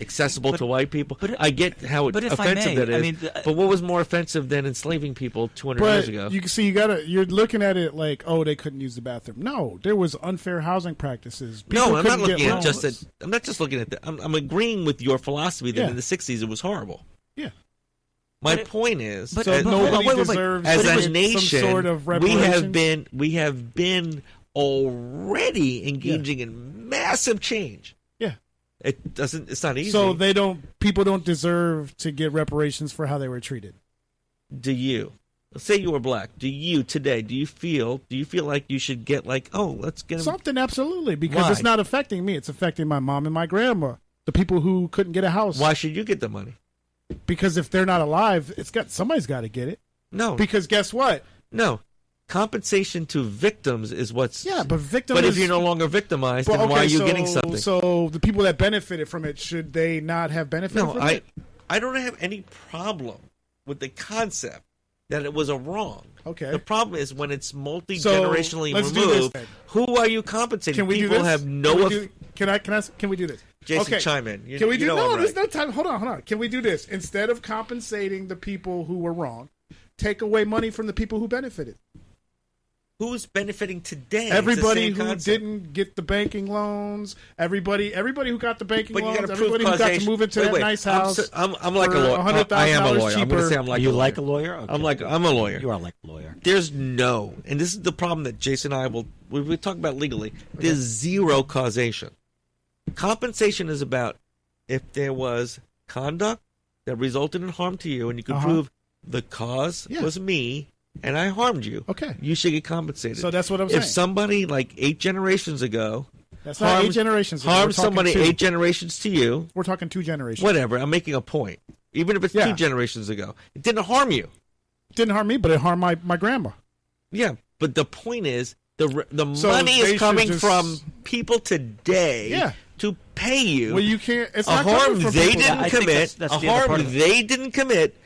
accessible to white people. I get how offensive that is. But what was more offensive than enslaving people 200 years ago? You see, you're looking at it like, oh, they couldn't use the bathroom. No, there was unfair housing practices. I'm not looking at just that. I'm not just looking at that. I'm agreeing with your philosophy that in the 60s it was horrible. Yeah. My point is, nobody deserves as a nation, some sort of reparations. we have been already engaging in massive change. Yeah. It's not easy. So people don't deserve to get reparations for how they were treated. Do you? Let's say you were black. Do you feel like you should get let's get something? Absolutely, because it's not affecting me. It's affecting my mom and my grandma, the people who couldn't get a house. Why should you get the money? Because if they're not alive, somebody's got to get it. No. Because guess what? No. Compensation to victims is what's... Yeah, but victims... But if you're no longer victimized, then why are you getting something? So the people that benefited from it, should they not have benefited from it? I don't have any problem with the concept that it was a wrong. Okay. The problem is when it's multi-generationally removed, who are you compensating? Can we People do this? have no... Can we do this? Jason, chime in. Can we do... No, there's no time. Hold on. Can we do this? Instead of compensating the people who were wrong, take away money from the people who benefited. Who's benefiting today? Everybody who didn't get the banking loans. Everybody who got the banking loans. Everybody who got to move into that nice house. I'm like a lawyer. I am a lawyer. I'm going to say I'm like you a lawyer. like a lawyer? Okay. I'm a lawyer. You are like a lawyer. There's no, and this is the problem that Jason and I we talk about legally. There's zero causation. Compensation is about if there was conduct that resulted in harm to you, and you can prove the cause was me, and I harmed you. Okay. You should get compensated. So that's what I'm saying. If somebody like 8 generations ago That's not 8 generations ago. harmed We're talking somebody 2. 8 generations to you, We're talking 2 generations. whatever, I'm making a point. Even if it's 2 generations ago, it didn't harm you. It didn't harm me, but it harmed my grandma. Yeah, but the point is, the money is coming from people today to pay you. Well, you can't. It's a not harm coming from they people. didn't commit. that's A the other part harm of it. they didn't commit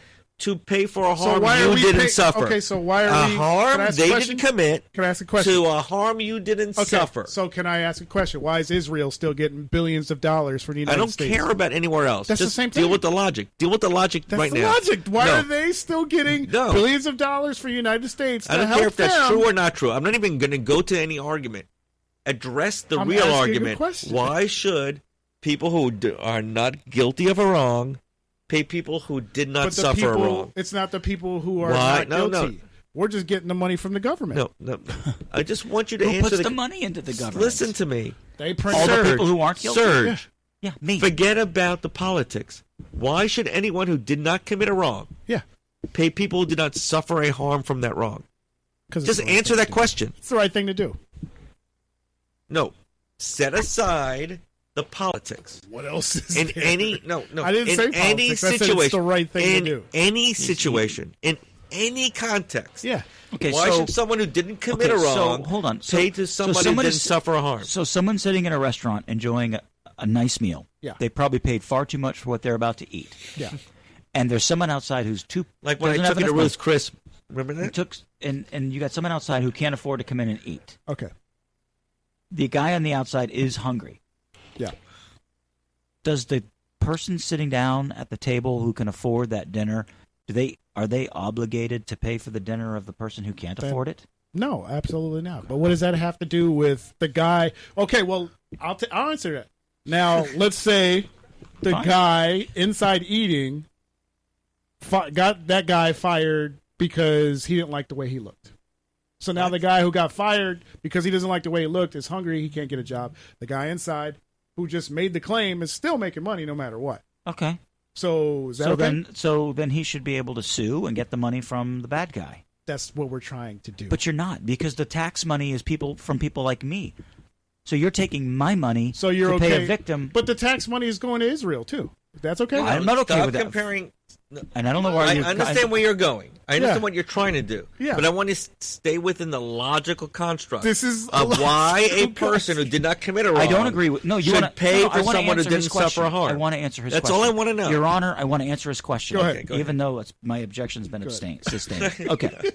to pay for a harm why are you we didn't suffer. Okay, so why are we? A harm can I ask a they question? didn't commit Can I ask a question? to a harm you didn't Okay, suffer. so can I ask a question? Why is Israel still getting billions of dollars for the I United don't States? care about anywhere else. That's the Just same deal thing. with the logic. Deal with the logic That's right the now. logic. Why No. are they still getting No. billions of dollars for the United States to I don't help care if that's them? true or not true. I'm not even going to go to any argument. Address the I'm real asking a argument. question. Why should people who are not guilty of a wrong pay people who did not But the suffer people, a wrong? it's not the people who are Why? not No, guilty. no. We're just getting the money from the government. No. I just want you to Who answer puts the money into the government? Listen to me. They print All the Surge, people who aren't guilty? Surge. Yeah, me. Forget about the politics. Why should anyone who did not commit a wrong Yeah, pay people who did not suffer a harm from that wrong? because Just answer that question. It's the right thing to do. No. Set aside the politics. What else is In there? any no, I didn't in say any politics. I said situation, it's the right thing to in do. any situation, in any context. Yeah. Okay, Why so should someone who didn't commit okay, a wrong so, hold on. pay to somebody who someone didn't is- suffer a harm? So someone's sitting in a restaurant enjoying a nice meal. Yeah. They probably paid far too much for what they're about to eat. Yeah. And there's someone outside who's too Like when I doesn't took have you to enough money. Ruth's Chris. Remember Who that? took and you got someone outside who can't afford to come in and eat. Okay. The guy on the outside is hungry. Yeah. Does the person sitting down at the table who can afford that dinner, are they obligated to pay for the dinner of the person who can't afford it? No, absolutely not. But what does that have to do with the guy? Okay, well, I'll answer that. Now, let's say the Fine. guy inside eating got that guy fired because he didn't like the way he looked. So now the guy who got fired because he doesn't like the way he looked is hungry. He can't get a job. The guy inside who just made the claim is still making money no matter what. Okay. So is that okay? So then he should be able to sue and get the money from the bad guy. That's what we're trying to do. But you're not, because the tax money is from people like me. So you're taking my money so you're to okay. pay a victim. But the tax money is going to Israel too. That's okay. I'm not okay Stop with that. comparing. And I don't know why I you understand where you're going. I understand Yeah. what you're trying to do. Yeah. But I want to stay within the logical construct This is of a why a logical person who did not commit a wrong I don't agree with. No, you should want to pay no, I for wanna someone who answer his didn't question. suffer a harm. I want to answer his That's question. all I want to know. Your Honor, I want to answer his question. Go ahead. Okay, go ahead. Even though my objection's been sustained. Okay.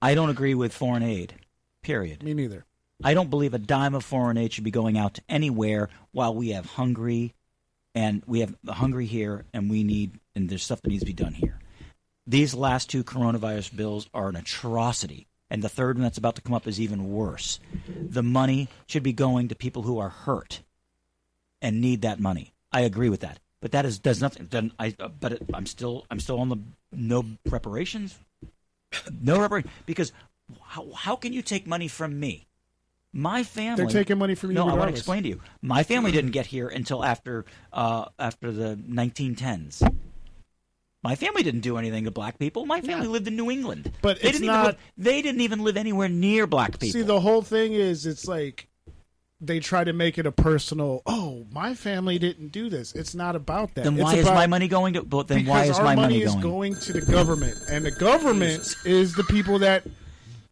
I don't agree with foreign aid. Period. Me neither. I don't believe a dime of foreign aid should be going out to anywhere while we have hungry, and we have the hungry here, and there's stuff that needs to be done here. These last 2 coronavirus bills are an atrocity, and the third one that's about to come up is even worse. The money should be going to people who are hurt and need that money. I agree with that, but that does nothing. I'm still on the no reparations. No reparations, because how can you take money from me? My family. They're taking money from you. No, I want to regardless. explain to you. My family didn't get here until after the 1910s. My family didn't do anything to black people. My family lived in New England. But they it's didn't not- they didn't even live anywhere near black people. See, the whole thing is, it's like they try to make it a personal. Oh, my family didn't do this. It's not about that. then It's why is about- my money going to? But then because why is our my money money is going to the government, and the government is the people that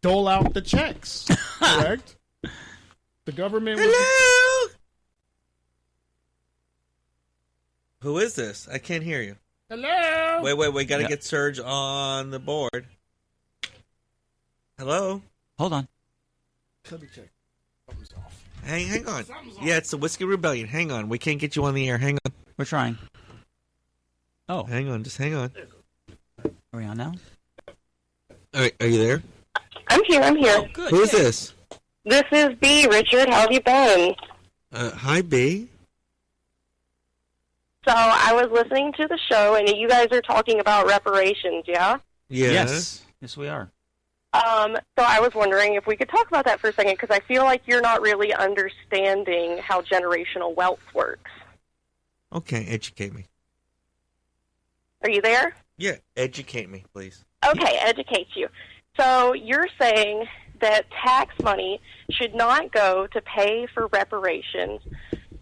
dole out the checks. Correct. The government. Hello. Who is this? I can't hear you. Hello. Wait. Got to Yeah. get Serge on the board. Hello. Hold on. Let me check. Something's off. Hang on. Yeah, it's the Whiskey Rebellion. Hang on. We can't get you on the air. Hang on. We're trying. Oh, Hang on. Just hang on. are we on now? All right. Are you there? I'm here. Oh, good. Who is yay. this? This is B. Richard. How have you been? Hi, B. So I was listening to the show, and you guys are talking about reparations, yeah? Yes, we are. So I was wondering if we could talk about that for a second, because I feel like you're not really understanding how generational wealth works. Okay, educate me. Are you there? Yeah, educate me, please. Okay, educate you. So you're saying that tax money should not go to pay for reparations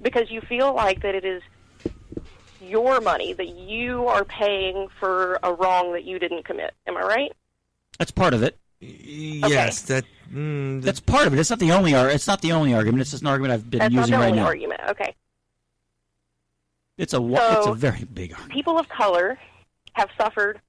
because you feel like that it is your money, that you are paying for a wrong that you didn't commit. Am I right? That's part of it. Yes, that's part of it. It's not the only argument. It's not the only argument. It's just an argument I've been using right now. That's not the only argument. Okay. It's a very big argument. People of color have suffered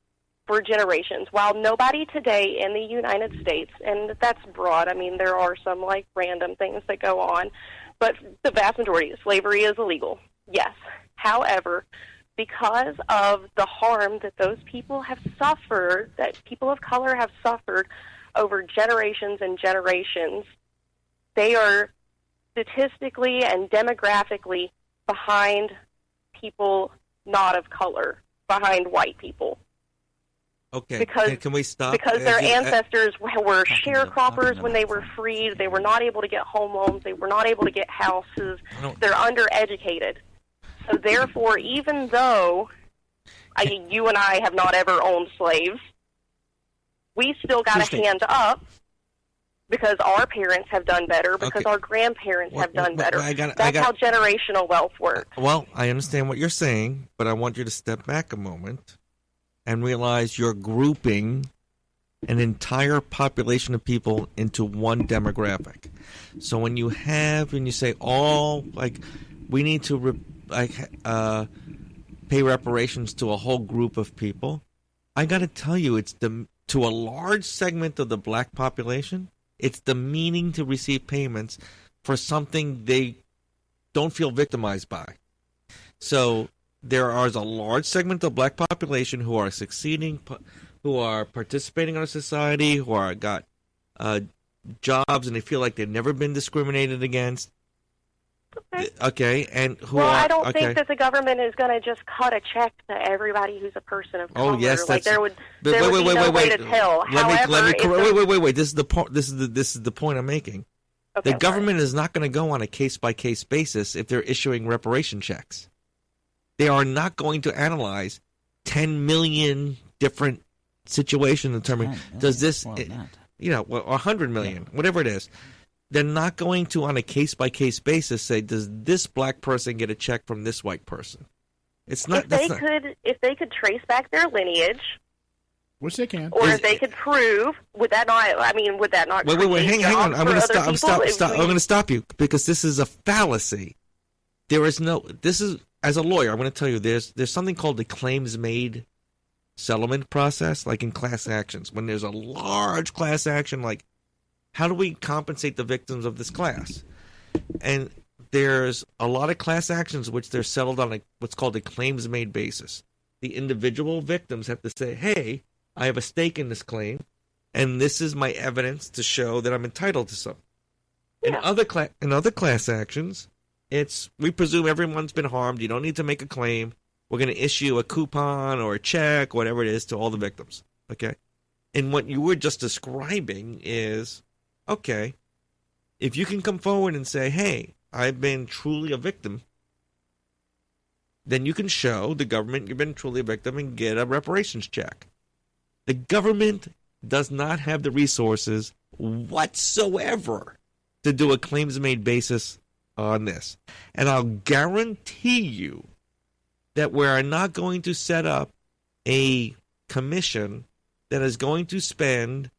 for generations. While nobody today in the United States, and that's broad, I mean, there are some like random things that go on, but the vast majority, slavery is illegal. Yes. However, because of the harm that those people have suffered, that people of color have suffered over generations and generations, they are statistically and demographically behind people not of color, behind white people. Okay, because, can we stop? Because their ancestors were sharecroppers when they were freed. They were not able to get home loans. They were not able to get houses. They're undereducated. So therefore, even though you and I have not ever owned slaves, we still got a hand up because our parents have done better, because our grandparents have done better. That's how generational wealth works. Well, I understand what you're saying, but I want you to step back a moment and realize you're grouping an entire population of people into one demographic. So when you say we need to pay reparations to a whole group of people, I got to tell you, to a large segment of the black population, it's demeaning to receive payments for something they don't feel victimized by. So there is a large segment of the black population who are succeeding, who are participating in our society, who are got jobs, and they feel like they've never been discriminated against. Okay, and I don't think that the government is going to just cut a check to everybody who's a person of color. Oh yes, like there would be no way to tell. Wait. This is the point. This is the point I'm making. Okay, the government is not going to go on a case-by-case basis if they're issuing reparation checks. They are not going to analyze 10 million different situations and determine does this, 100 million, whatever it is. They're not going to, on a case-by-case basis, say, does this black person get a check from this white person? It's not. If they could trace back their lineage, which they can, or if they could prove, would that not? I mean, would that not? Wait, hang on. I'm going to stop. I'm going to stop you because this is a fallacy. There is no. This is, as a lawyer, I'm going to tell you, there's something called the claims-made settlement process, like in class actions. When there's a large class action, like, how do we compensate the victims of this class? And there's a lot of class actions which they're settled on what's called a claims-made basis. The individual victims have to say, hey, I have a stake in this claim, and this is my evidence to show that I'm entitled to some. Yeah. In other class actions, we presume everyone's been harmed. You don't need to make a claim. We're going to issue a coupon or a check, whatever it is, to all the victims. Okay? And what you were just describing is, okay, if you can come forward and say, hey, I've been truly a victim, then you can show the government you've been truly a victim and get a reparations check. The government does not have the resources whatsoever to do a claims-made basis on this. And I'll guarantee you that we are not going to set up a commission that is going to spend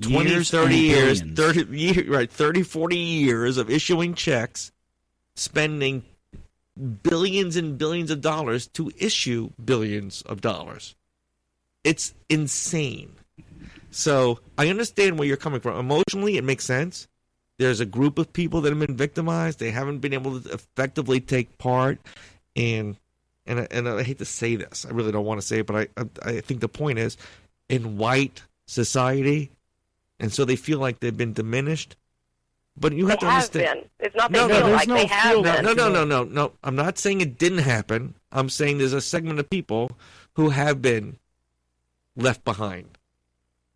20, 30, 40 years of issuing checks, spending billions and billions of dollars to issue billions of dollars. It's insane. So I understand where you're coming from. Emotionally, it makes sense. There's a group of people that have been victimized. They haven't been able to effectively take part. And I hate to say this. I really don't want to say it, but I think the point is, in white society, and so they feel like they've been diminished. But you have to understand. Been. It's not they feel like they have been. No. I'm not saying it didn't happen. I'm saying there's a segment of people who have been left behind.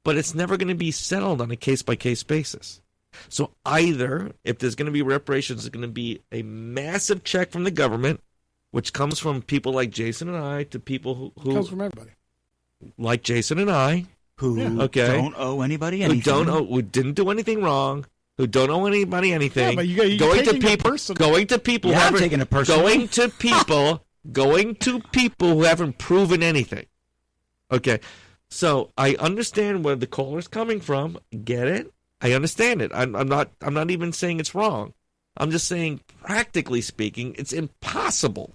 But it's never going to be settled on a case-by-case basis. So either, if there's going to be reparations, it's going to be a massive check from the government, which comes from people like Jason and I to people who Comes from everybody. like Jason and I, Who don't owe anybody anything. who didn't do anything wrong, who don't owe anybody anything. Yeah, but you're taking it personal. Going to people, Yeah, who I'm haven't- taking it personally. going to people who haven't proven anything. Okay, so I understand where the caller's coming from. Get it? I understand it. I'm not even saying it's wrong. I'm just saying, practically speaking, it's impossible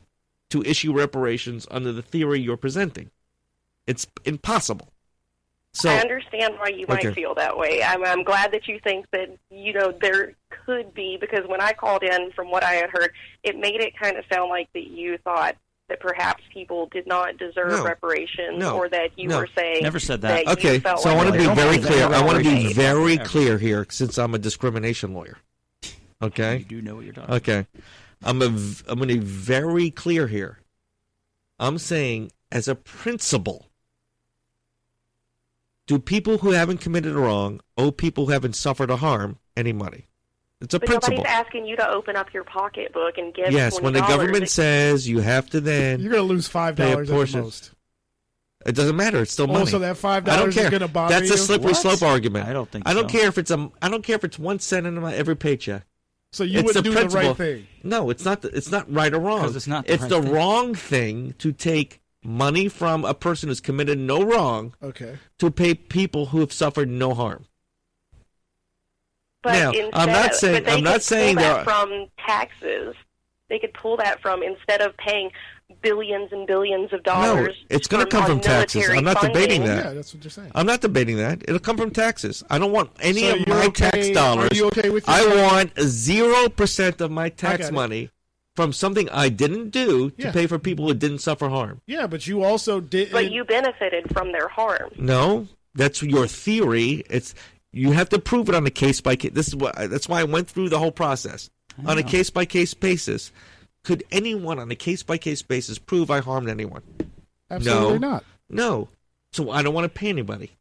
to issue reparations under the theory you're presenting. It's impossible. So I understand why you might Okay. feel that way. I'm glad that you think that, there could be, because when I called in, from what I had heard, it made it kind of sound like that you thought that perhaps people did not deserve No. reparations, No. or that you No. were saying Never said that. you Okay, felt so I want to like be don't very believe clear. that. I want to be Never. very Never. clear here, since I'm a discrimination lawyer. Okay. You do know what you're talking Okay. I'm going to be very clear here. I'm saying, as a principle, do people who haven't committed a wrong owe people who haven't suffered a harm any money? It's a But principle. nobody's asking you to open up your pocketbook and give Yes, when the $20 government says you have to then, You're going to lose $5 Pay a at the portion. most. it doesn't matter. It's still money. Also, that $5 I don't is care. going to bother That's you. a slippery What? slope argument. I don't think I don't so. care if it's I don't care if it's 1 cent in every paycheck. So you It's would the do principle. the right thing. No, it's not. It's not right or wrong. 'Cause it's not the It's right the thing. wrong thing to take money from a person who's committed no wrong Okay. to pay people who have suffered no harm. But Now, I'm not instead- saying- but they I'm not could saying pull there that are- from taxes. They could pull that from, instead of paying billions and billions of dollars. it's gonna come from taxes. military I'm not debating funding. that. Yeah, that's what you're saying. I'm not debating that. It'll come from taxes. I don't want any So of you're my okay- tax dollars. Are you okay with your I tax- want 0% of my I tax got it. money from something I didn't do to Yeah. pay for people who didn't suffer harm. Yeah, but you also did. But you benefited from their harm. No, that's your theory. You have to prove it on a case by case. That's why I went through the whole process on a know. case by case basis. Could anyone on a case by case basis prove I harmed anyone? Absolutely No. not. No. So I don't want to pay anybody.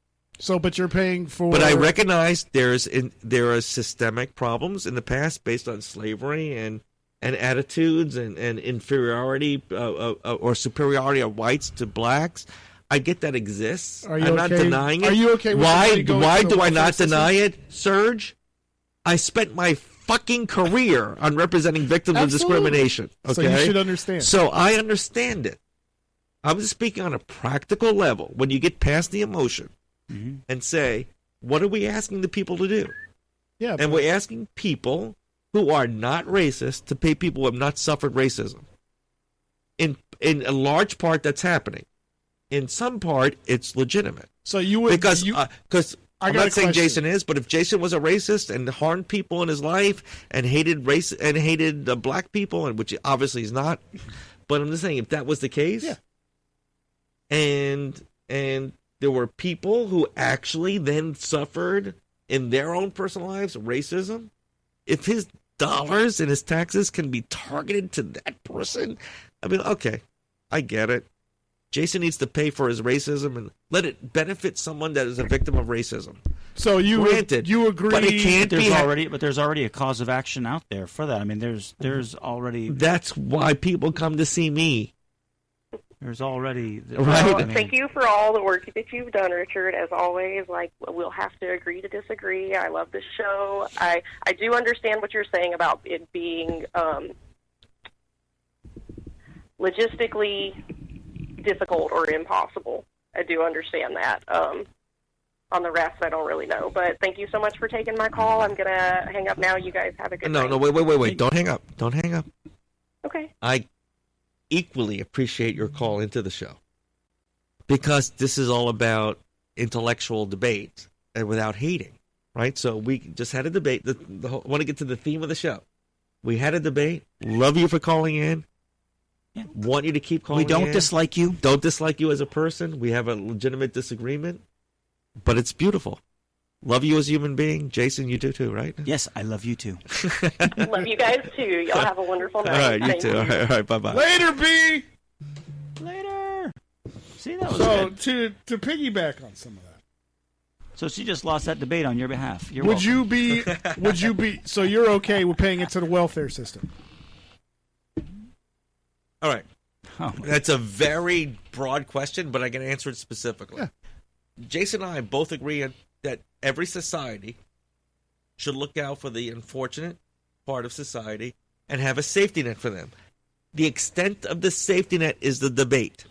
So, but you're paying for. But I recognize there are systemic problems in the past based on slavery and attitudes and inferiority or superiority of whites to blacks. I get that exists. Are you I'm not okay- denying it. are you okay with the why? money going Why to the do I welfare not system? deny it, Serge? I spent my fucking career on representing victims of Absolutely. discrimination. Okay, So you should understand. So I understand it. I'm just speaking on a practical level. When you get past the emotion Mhm. and say, what are we asking the people to do? Yeah, And we're asking people who are not racist to pay people who have not suffered racism. In a large part, that's happening. In some part, it's legitimate so you would because you, I'm got not a saying question. Jason is, but if Jason was a racist and harmed people in his life and hated race and hated black people, and which obviously he's not, but I'm just saying if that was the case, Yeah. and there were people who actually then suffered in their own personal lives racism, if his dollars and his taxes can be targeted to that person, I mean, okay, I get it. Jason needs to pay for his racism and let it benefit someone that is a victim of racism. So you Granted, you agree? but it can't There's be. there's already a cause of action out there for that. I mean, there's already That's why people come to see me. there's already Right. Well, I mean, thank you for all the work that you've done, Richard. As always, we'll have to agree to disagree. I love the show. I do understand what you're saying about it being logistically difficult or impossible. I do understand that. On the rest, I don't really know. But thank you so much for taking my call. I'm going to hang up now. You guys have a good night. No, wait. Don't hang up. Don't hang up. Okay. I equally appreciate your call into the show because this is all about intellectual debate and without hating, right? So we just had a debate. I want to get to the theme of the show. We had a debate. Love you for calling in. Yeah. Want you to keep calling we don't in. dislike you. Don't dislike you as a person. We have a legitimate disagreement, but it's beautiful. Love you as a human being. Jason, you do too, right? Yes, I love you too. Love you guys, too. Y'all have a wonderful All night. right, you Thank too. All right, bye-bye. Later, B. Later. See, that was So good. to piggyback on some of that, So she just lost that debate on your behalf. You're would welcome. you be? So you're okay with paying into the welfare system? All right. That's a very broad question, but I can answer it specifically. Yeah. Jason and I both agree that every society should look out for the unfortunate part of society and have a safety net for them. The extent of the safety net is the debate.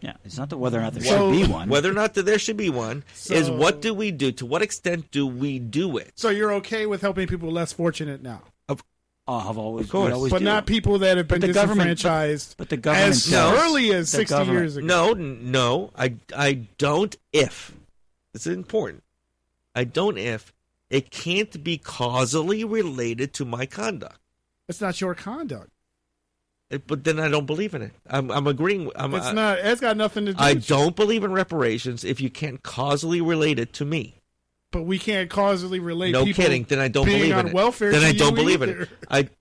Yeah, it's not whether or not there should be one. Whether or not there should be one is what do we do? To what extent do we do it? So you're okay with helping people less fortunate now? I've always, of course. always but do. not people that have been disenfranchised but the government as early as 60 years ago. No, I don't if. This is important. I don't if. It can't be causally related to my conduct. It's not your conduct. But then I don't believe in it. I'm agreeing. It's not. It's got nothing to do. I with don't believe in reparations if you can't causally relate it to me. But we can't causally relate. No people kidding. Then I don't being believe on in it. welfare. Then to I don't you believe either. in it.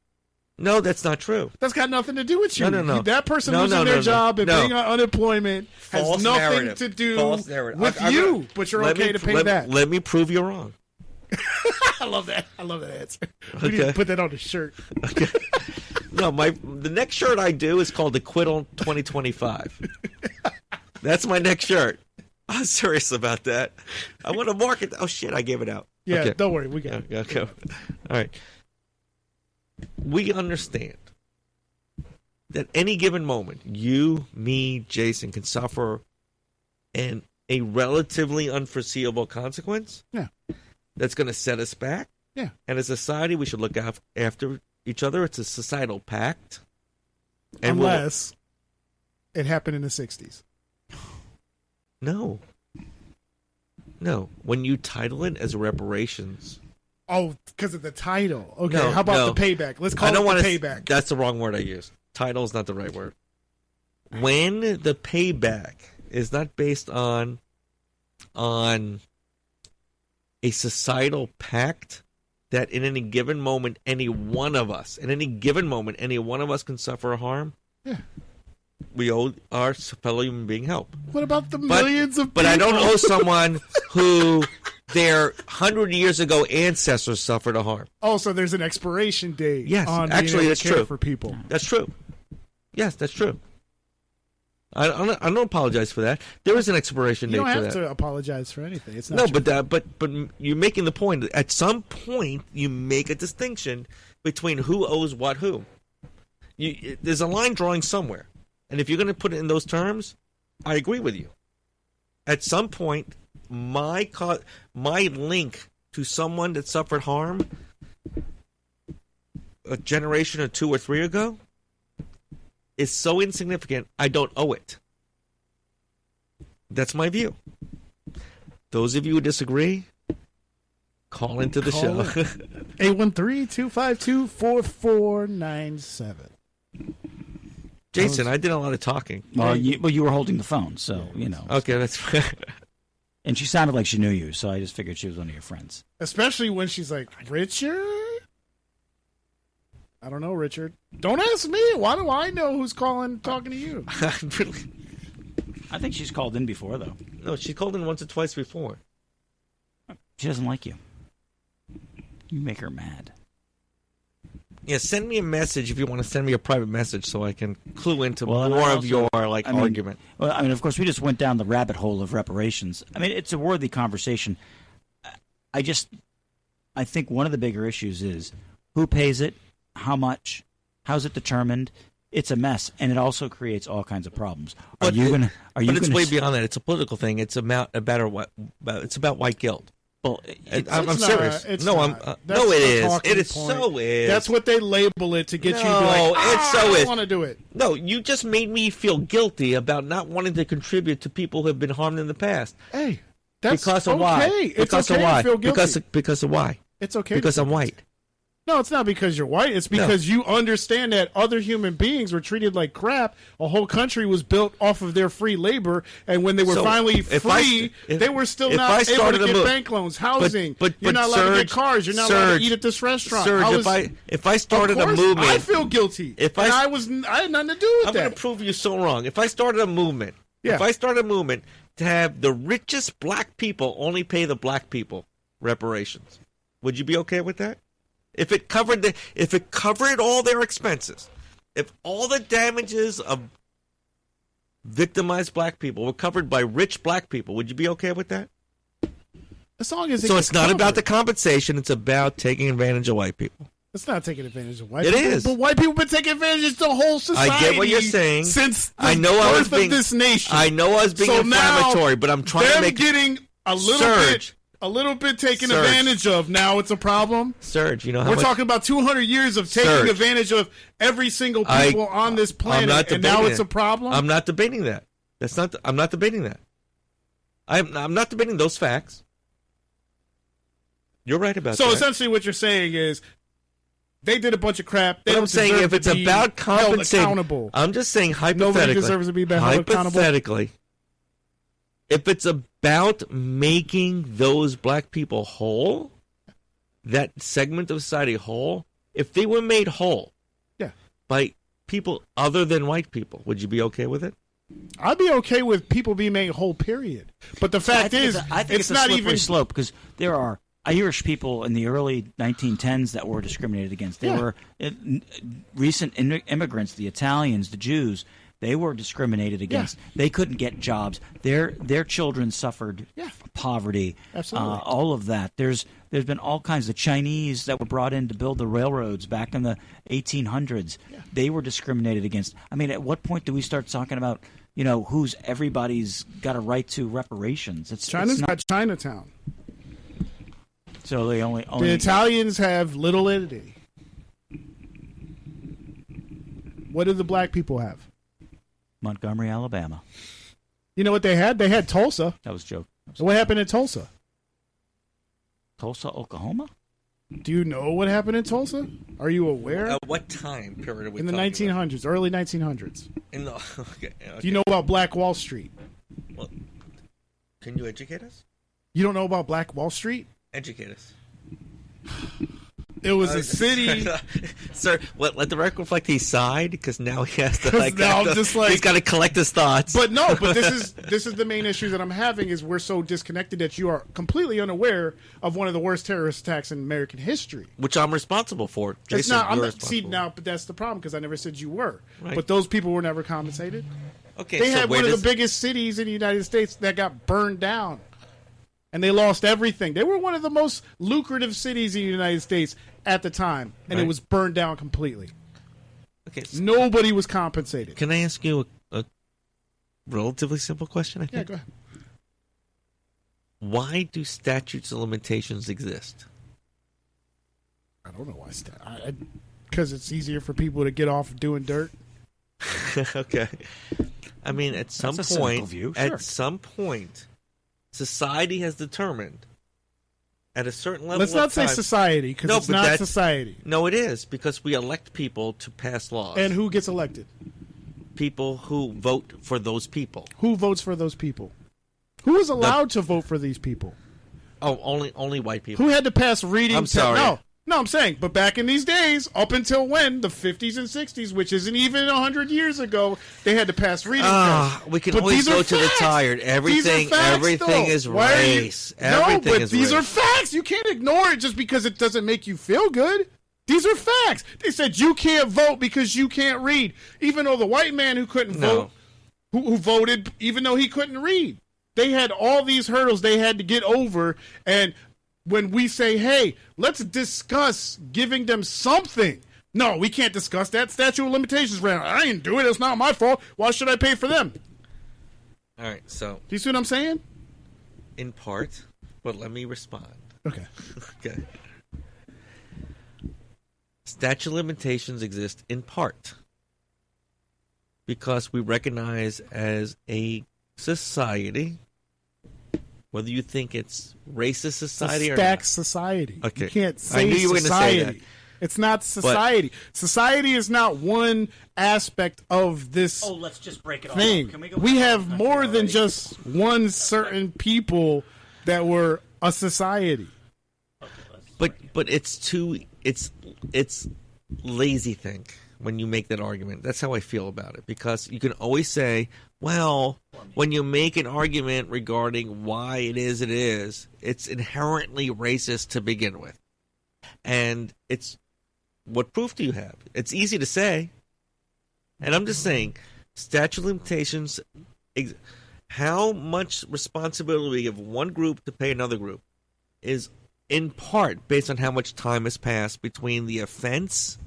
No, that's not true. That's got nothing to do with you. No. That person No, losing no, their no, job and no. being on unemployment False has nothing narrative. to do False narrative. with I'm you. gonna- But you're let okay me- to pay let- that. Let me prove you wrong. I love that. I love that answer. We need Okay. to put that on the shirt. No, the next shirt I do is called Acquittal 2025. That's my next shirt. I'm serious about that. I want to market. Oh shit! I gave it out. Yeah, Okay. don't worry. We got it. Okay. All right. We understand that any given moment, you, me, Jason, can suffer a relatively unforeseeable consequence. Yeah. That's going to set us back. Yeah. And as a society, we should look after each other. It's a societal pact. And Unless it happened in the 60s. No. When you title it as reparations. Oh, because of the title. Okay, No, how about no. the payback? Let's call I don't it want the payback. That's the wrong word I used. Title is not the right word. When the payback is not based on a societal pact that in any given moment, any one of us can suffer harm. Yeah. We owe our fellow human being help. What about the millions of people? But I don't owe someone who their 100 years ago ancestors suffered a harm. Oh, so there's an expiration date. Yes, on actually, being able that's to care true. for people. That's true. Yes, that's true. I don't apologize for that. There is an expiration You date don't for have that. to apologize for anything. It's not No, your but you're making the point. At some point, you make a distinction between who owes what who. There's a line drawing somewhere, and if you're going to put it in those terms, I agree with you. At some point, my link to someone that suffered harm a generation or 2 or 3 ago is so insignificant, I don't owe it. That's my view. Those of you who disagree, call into the show. 813-252-4497. Jason, I did a lot of talking. Well, you were holding the phone, so, you know. Okay, that's fine. And she sounded like she knew you, so I just figured she was one of your friends. Especially when she's like, Richard? I don't know, Richard. Don't ask me. Why do I know who's talking to you? I think she's called in before, though. No, she called in once or twice before. She doesn't like you. You make her mad. Yeah, send me a message if you want to send me a private message so I can clue into Well, more and I of your also- argument. Well, I mean, of course, we just went down the rabbit hole of reparations. I mean, it's a worthy conversation. I think one of the bigger issues is who pays it, how much, how's it determined. It's a mess, and it also creates all kinds of problems. But it's way to beyond that. It's a political thing. It's about white guilt. Well, I'm serious. It's No, not. That's no, it the is. talking It is point. so is. That's what they label it to get you to be No, like, it's so I is. don't want to do it. No, you just made me feel guilty about not wanting to contribute to people who have been harmed in the past. Hey, that's Because of okay. why? It's Because okay of why? to feel guilty. Because of why? It's okay. to Because feel I'm guilty. white. No, it's not because you're white. It's because you understand that other human beings were treated like crap. A whole country was built off of their free labor, and when they were So, finally if free, if- they were still if I not able to started a get move- bank loans, housing. but you're not allowed to Serge, get cars. You're not allowed Serge, to eat at this restaurant. Serge, if I started of a course, movement, I feel guilty. If and I had nothing to do with I'm that. going to prove you so wrong. If I started a movement, Yeah. if I started a movement to have the richest black people only pay the black people reparations, would you be okay with that? If it covered all their expenses, if all the damages of victimized black people were covered by rich black people, would you be okay with that? As long as So it's not about the compensation. It's about taking advantage of white people. It's not taking advantage of white It people. is. But white people have been taking advantage of the whole society. I get what you're saying. Since the I know I was birth being, of this nation. I know I was being So inflammatory, but I'm trying to them make getting a little bit taken Surge. advantage of. Now it's a problem. Serge, you know how We're much... talking about 200 years of taking Surge. advantage of every single people on this planet, and now it's a problem. I'm not debating that. I'm not debating that. I'm not debating those facts. You're right about that. So essentially, what you're saying is they did a bunch of crap. They But don't I'm saying deserve if it's to be about held compensating, accountable. I'm just saying Nobody hypothetically. deserves to be held accountable. Hypothetically, if it's about making those black people whole, that segment of society whole, if they were made whole, Yeah. by people other than white people, would you be okay with it? I'd be okay with people being made whole, period. But the fact is, I think it's a not slippery even slope because there are Irish people in the early 1910s that were discriminated against. There were recent immigrants, the Italians, the Jews. They were discriminated against. They couldn't get jobs. Their children suffered poverty. Absolutely. All of that. There's been all kinds of Chinese that were brought in to build the railroads back in the 1800s. They were discriminated against. I mean, at what point do we start talking about who's everybody's got a right to reparations? China's got Chinatown. So they only The Italians have Little Italy. What do the black people have? Montgomery, Alabama. You know what they had? They had Tulsa. That was a joke. And what happened in Tulsa? Tulsa, Oklahoma? Do you know what happened in Tulsa? Are you aware? At what time period are we In the talking 1900s, early 1900s. about? In the, okay. Do you know about Black Wall Street? Well, can you educate us? You don't know about Black Wall Street? Educate us. It was a city. Sir, let the record reflect he sighed because now he has to now I'm just like he's got to collect his thoughts. But this is the main issue that I'm having is we're so disconnected that you are completely unaware of one of the worst terrorist attacks in American history. Which I'm responsible for. Jason, It's not. you're Now, but that's the problem because I never said you were. Right. But those people were never compensated. Okay, They so had where one of does- the biggest cities in the United States that got burned down. And they lost everything. They were one of the most lucrative cities in the United States at the time, and it Right. was burned down completely. Okay, so Nobody was compensated. can I ask you a relatively simple question? I Yeah, think. go ahead. Why do statutes of limitations exist? I don't know why. Because it's easier for people to get off doing dirt. Okay. I mean, at some That's a cynical point, view, sure. at some point, society has determined at a certain level. Let's of not say time- society, because No, it's but not that's- society. No, it is because we elect people to pass laws. And who gets elected? People who vote for those people. Who votes for those people? Who is allowed to vote for these people? Oh, only white people. Who had to pass reading? I'm sorry. No, I'm saying, but back in these days, up until when? The 50s and 60s, which isn't even 100 years ago, they had to pass reading tests. We can But always these are go to the facts. tired. These are Everything facts, though. is Why are you- race. No, Everything but is these are race. facts. You can't ignore it just because it doesn't make you feel good. These are facts. They said you can't vote because you can't read, even though the white man who couldn't vote, who voted, even though he couldn't read. They had all these hurdles they had to get over, and when we say, hey, let's discuss giving them something. No, we can't discuss that. Statute of limitations ran. I didn't do it. It's not my fault. Why should I pay for them? All right, so Do you see what I'm saying? in part, but let me respond. Okay. Okay. Statute of limitations exist in part because we recognize as a society, whether you think it's racist society It's a or stacked not. society. Okay. You can't I say knew you were gonna say society. that. It's not society. Society is not one aspect of this let's just break it thing. We have more than just one certain people that were a society. But it's lazy think when you make that argument. That's how I feel about it, because you can always say, well, when you make an argument regarding why it is, it's inherently racist to begin with. And what proof do you have? It's easy to say. And I'm just saying, statute of limitations, how much responsibility we give one group to pay another group is in part based on how much time has passed between the offense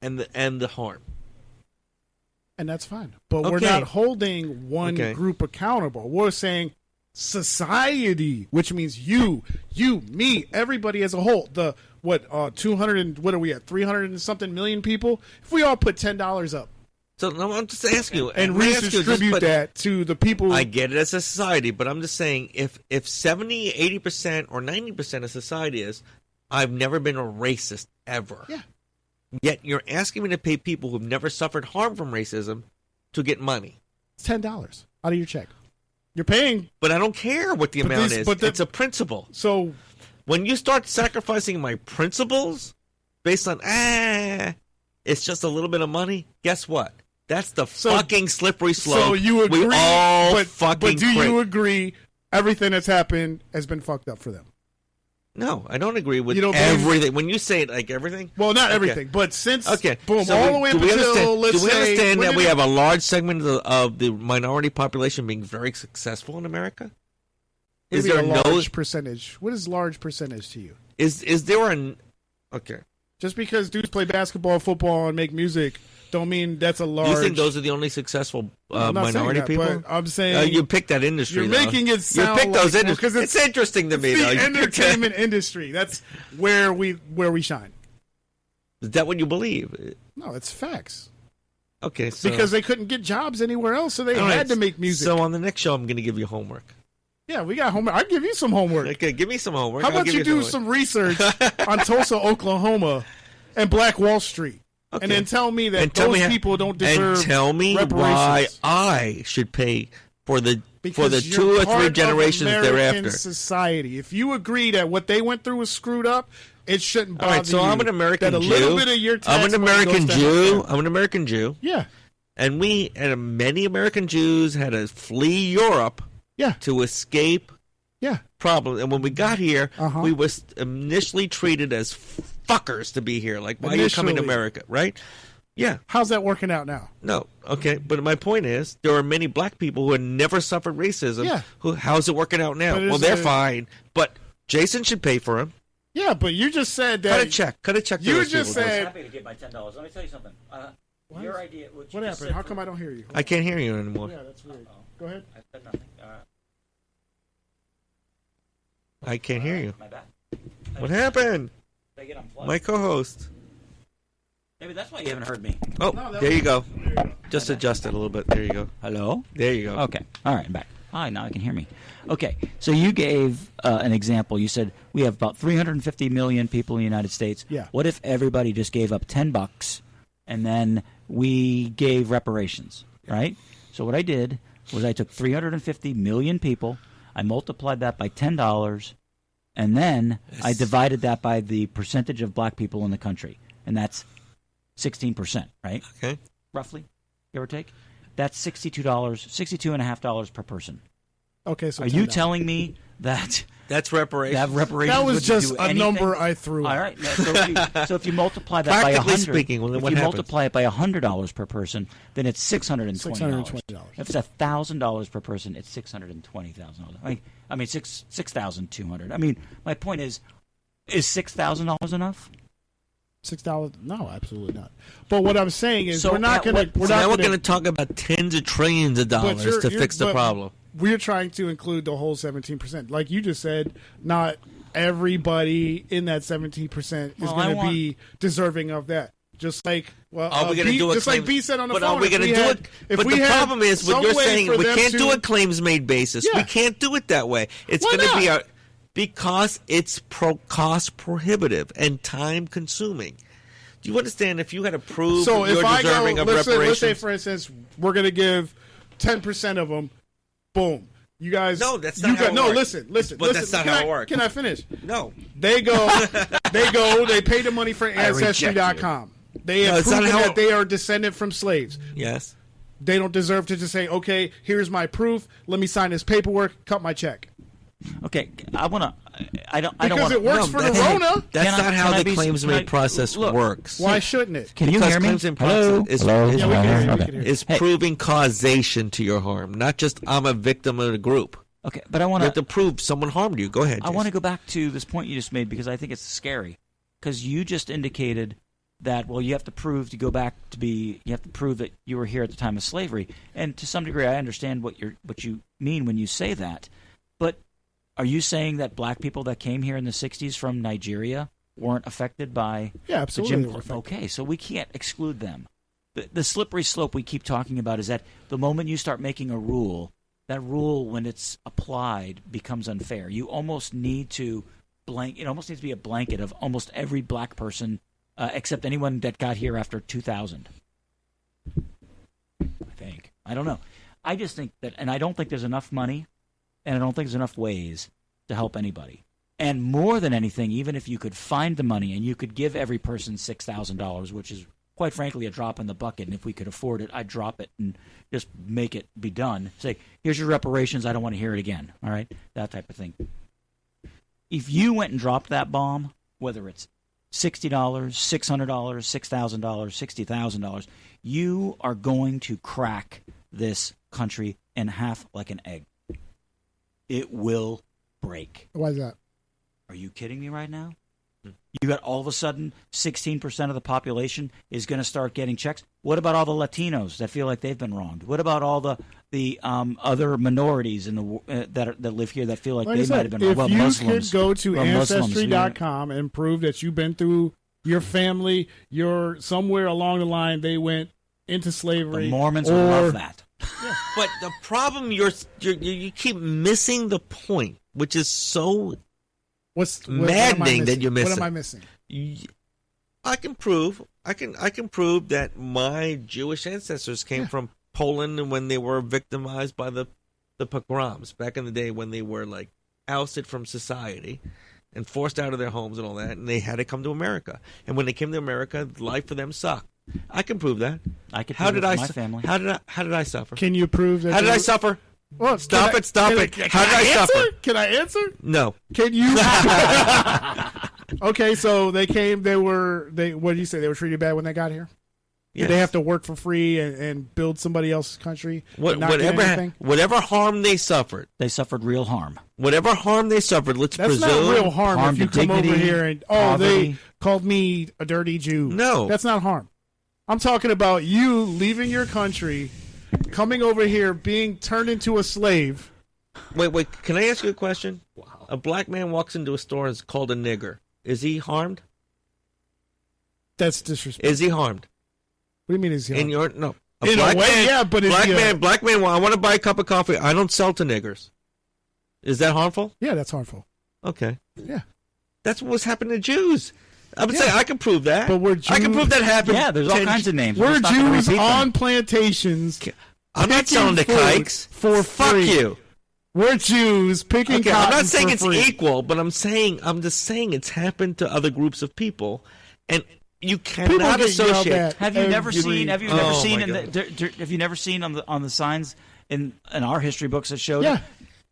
and the harm. And that's fine. But we're not holding one group accountable. We're saying society, which means you, me, everybody as a whole. The 200 and what are we at? 300 and something million people. If we all put $10 up, so no, I'm just asking you, and redistribute that to the people. I get it as a society, but I'm just saying if 70, 80% or 90% of society is, I've never been a racist ever. Yeah. Yet you're asking me to pay people who've never suffered harm from racism to get money. It's $10 out of your check. You're paying, but I don't care what the amount is. But it's a principle. So when you start sacrificing my principles based on it's just a little bit of money, guess what? That's the fucking slippery slope. So you agree? We all fucking but do you agree everything that's happened has been fucked up for them? No, I don't agree with everything. When you say it like everything, well, not everything, but since boom, so all the way up until let's say, do we understand that we have a large segment of the minority population being very successful in America? Is there a large percentage? What is large percentage to you? Is there an Just because dudes play basketball, football, and make music, don't mean that's a large. You think those are the only successful minority people? But I'm saying you picked that industry. You're making it sound you picked those like, industries. It's interesting to me. The though. entertainment industry. That's where we shine. Is that what you believe? No, it's facts. Okay, so because they couldn't get jobs anywhere else, so they had to make music. So on the next show, I'm going to give you homework. Yeah, we got homework. I'll give you some homework. Okay, give me some homework. How about you do some research on Tulsa, Oklahoma, and Black Wall Street? Okay. And then tell me that those people don't deserve reparations. And tell me why I should pay for the 2 or 3 generations thereafter. Society. If you agree that what they went through was screwed up, it shouldn't bother you. All right, so I'm an American Jew. That a little bit of your tax I'm an American Jew. I'm an American Jew. Yeah. And many American Jews had to flee Europe to escape problems. And when we got here, we were initially treated as fuckers to be here. Like, why are you coming to America, right? Yeah. How's that working out now? No. Okay. But my point is, there are many black people who have never suffered racism. Yeah. How's it working out now? Well, they're fine. But Jason should pay for them. Yeah, but you just said that. Cut a check. You just said. I'm happy to get my $10. Let me tell you something. Your idea. What happened? How come I don't hear you? I can't hear you anymore. Yeah, that's weird. Go ahead. I said nothing. I can't hear you. My bad. What happened? My co-host. Maybe that's why you haven't heard me. Oh, there you go. Just adjust it a little bit. There you go. Hello? There you go. Okay. All right, I'm back. Hi, now I can hear me. Okay, so you gave an example. You said we have about 350 million people in the United States. Yeah. What if everybody just gave up $10 and then we gave reparations, right? So what I did was I took 350 million people, I multiplied that by $10, and then I divided that by the percentage of black people in the country, and that's 16%, right? Okay. Roughly, give or take. That's $62.50 per person. Okay, so are you telling me that that's reparations? That was just a number I threw. All right. So if you multiply that by 100, speaking, if you multiply it by $100 per person, then it's $620. $620. If it's $1,000 per person, it's $620,000. I mean, 6,200. I mean, my point is $6,000 enough? $6? No, absolutely not. But what I'm saying is, so we're not going to. We're going to talk about tens of trillions of dollars to fix the problem. We're trying to include the whole 17%. Like you just said, not everybody in that 17% is going to be deserving of that. Just like like B said on the phone. Are we going to do it? But the problem is, what you're saying, we can't do a claims made basis. Yeah. We can't do it that way. It's going to be because it's cost prohibitive and time consuming. Do you understand? If you had to prove you're deserving of reparations, let's say for instance, we're going to give 10% of them. Boom. You guys. No, that's not how it works. Listen. But that's not how it works. Can I finish? No. They pay the money for Ancestry.com. They have proven that they are descended from slaves. Yes. They don't deserve to just say, okay, here's my proof. Let me sign this paperwork. Cut my check. Okay, I want I don't Because want it works for the Rona. That's Can I- not how can I the be- claims can I- made process look, works. Why shouldn't it? Can you Because hear me? claims made Hello? process Hello? is Yeah, we can hear you. Okay. We can hear you. is Hey. proving causation to your harm, not just I'm a victim of the group. Okay, but I want You have to prove someone harmed you. Go ahead. I want to Jason. go back to this point you just made because I think it's scary. Because you just indicated that, well, you have to prove to go back to be, you have to prove that you were here at the time of slavery. And to some degree, I understand what you mean when you say that. But are you saying that black people that came here in the 60s from Nigeria weren't affected by Yeah, the absolutely. Jim they were Crow? affected. Okay, so we can't exclude them. The slippery slope we keep talking about is that the moment you start making a rule, that rule, when it's applied, becomes unfair. You almost need to it almost needs to be a blanket of almost every black person, except anyone that got here after 2000. I think. I don't know. I just think that, and I don't think there's enough money, and I don't think there's enough ways to help anybody. And more than anything, even if you could find the money and you could give every person $6,000, which is quite frankly a drop in the bucket, and if we could afford it, I'd drop it and just make it be done. Say, here's your reparations, I don't want to hear it again. All right? That type of thing. If you went and dropped that bomb, whether it's $60, $600, $6,000, $60,000, you are going to crack this country in half like an egg. It will break. Why is that? Are you kidding me right now? You got all of a sudden 16% of the population is going to start getting checks. What about all the Latinos that feel like they've been wronged? What about all the other minorities in the that live here that feel like Like they I said, might have been if wronged? you Muslims. could go to Well, Muslims, Ancestry.com and prove that you've been through your family, you're somewhere along the line, they went into slavery. The Mormons or, would love that. But the problem you keep missing the point, which is so What am I maddening that missing? you miss What it. am I missing? I can prove that my Jewish ancestors came from Poland and when they were victimized by the pogroms back in the day when they were like ousted from society and forced out of their homes and all that, and they had to come to America. And when they came to America, life for them sucked. I can prove that. I could How prove did it I for my su- family. How did I suffer? Can you prove that? How did you I were- suffer? Well, Stop can it! Stop can it! can How did I answer? suffer? Can I answer? No. Can you? Okay, so they came. What did you say? They were treated bad when they got here. Yes. Did they have to work for free and build somebody else's country? and not get anything? Whatever harm they suffered, They suffered real harm. whatever harm they suffered, let's That's presume. not real harm harm if you to come over dignity, here and they poverty. called me a dirty Jew. No. That's not harm. I'm talking about you leaving your country, coming over here, being turned into a slave. Wait. Can I ask you a question? Wow. A black man walks into a store and is called a nigger. Is he harmed? That's disrespectful. Is he harmed? What do you mean is he? In your no. In a black way, man, yeah, but is black he a- man, black man. Well, I want to buy a cup of coffee. I don't sell to niggers. Is that harmful? Yeah, that's harmful. Okay. Yeah. That's what's happening to Jews. I would say I can prove that. But we're I can Jews- prove that happened. Yeah, there's all 10 kinds of names. We're just not gonna Jews repeat them. on plantations. I'm not selling to picking food kikes. for Fuck free. you. We're Jews picking Okay, cotton I'm not saying for it's free. equal, but I'm just saying it's happened to other groups of people, and you People cannot get yelled associate. at Have you never every- seen? Have you Oh, never my seen? God. Have you never seen on the signs in our history books that showed Yeah.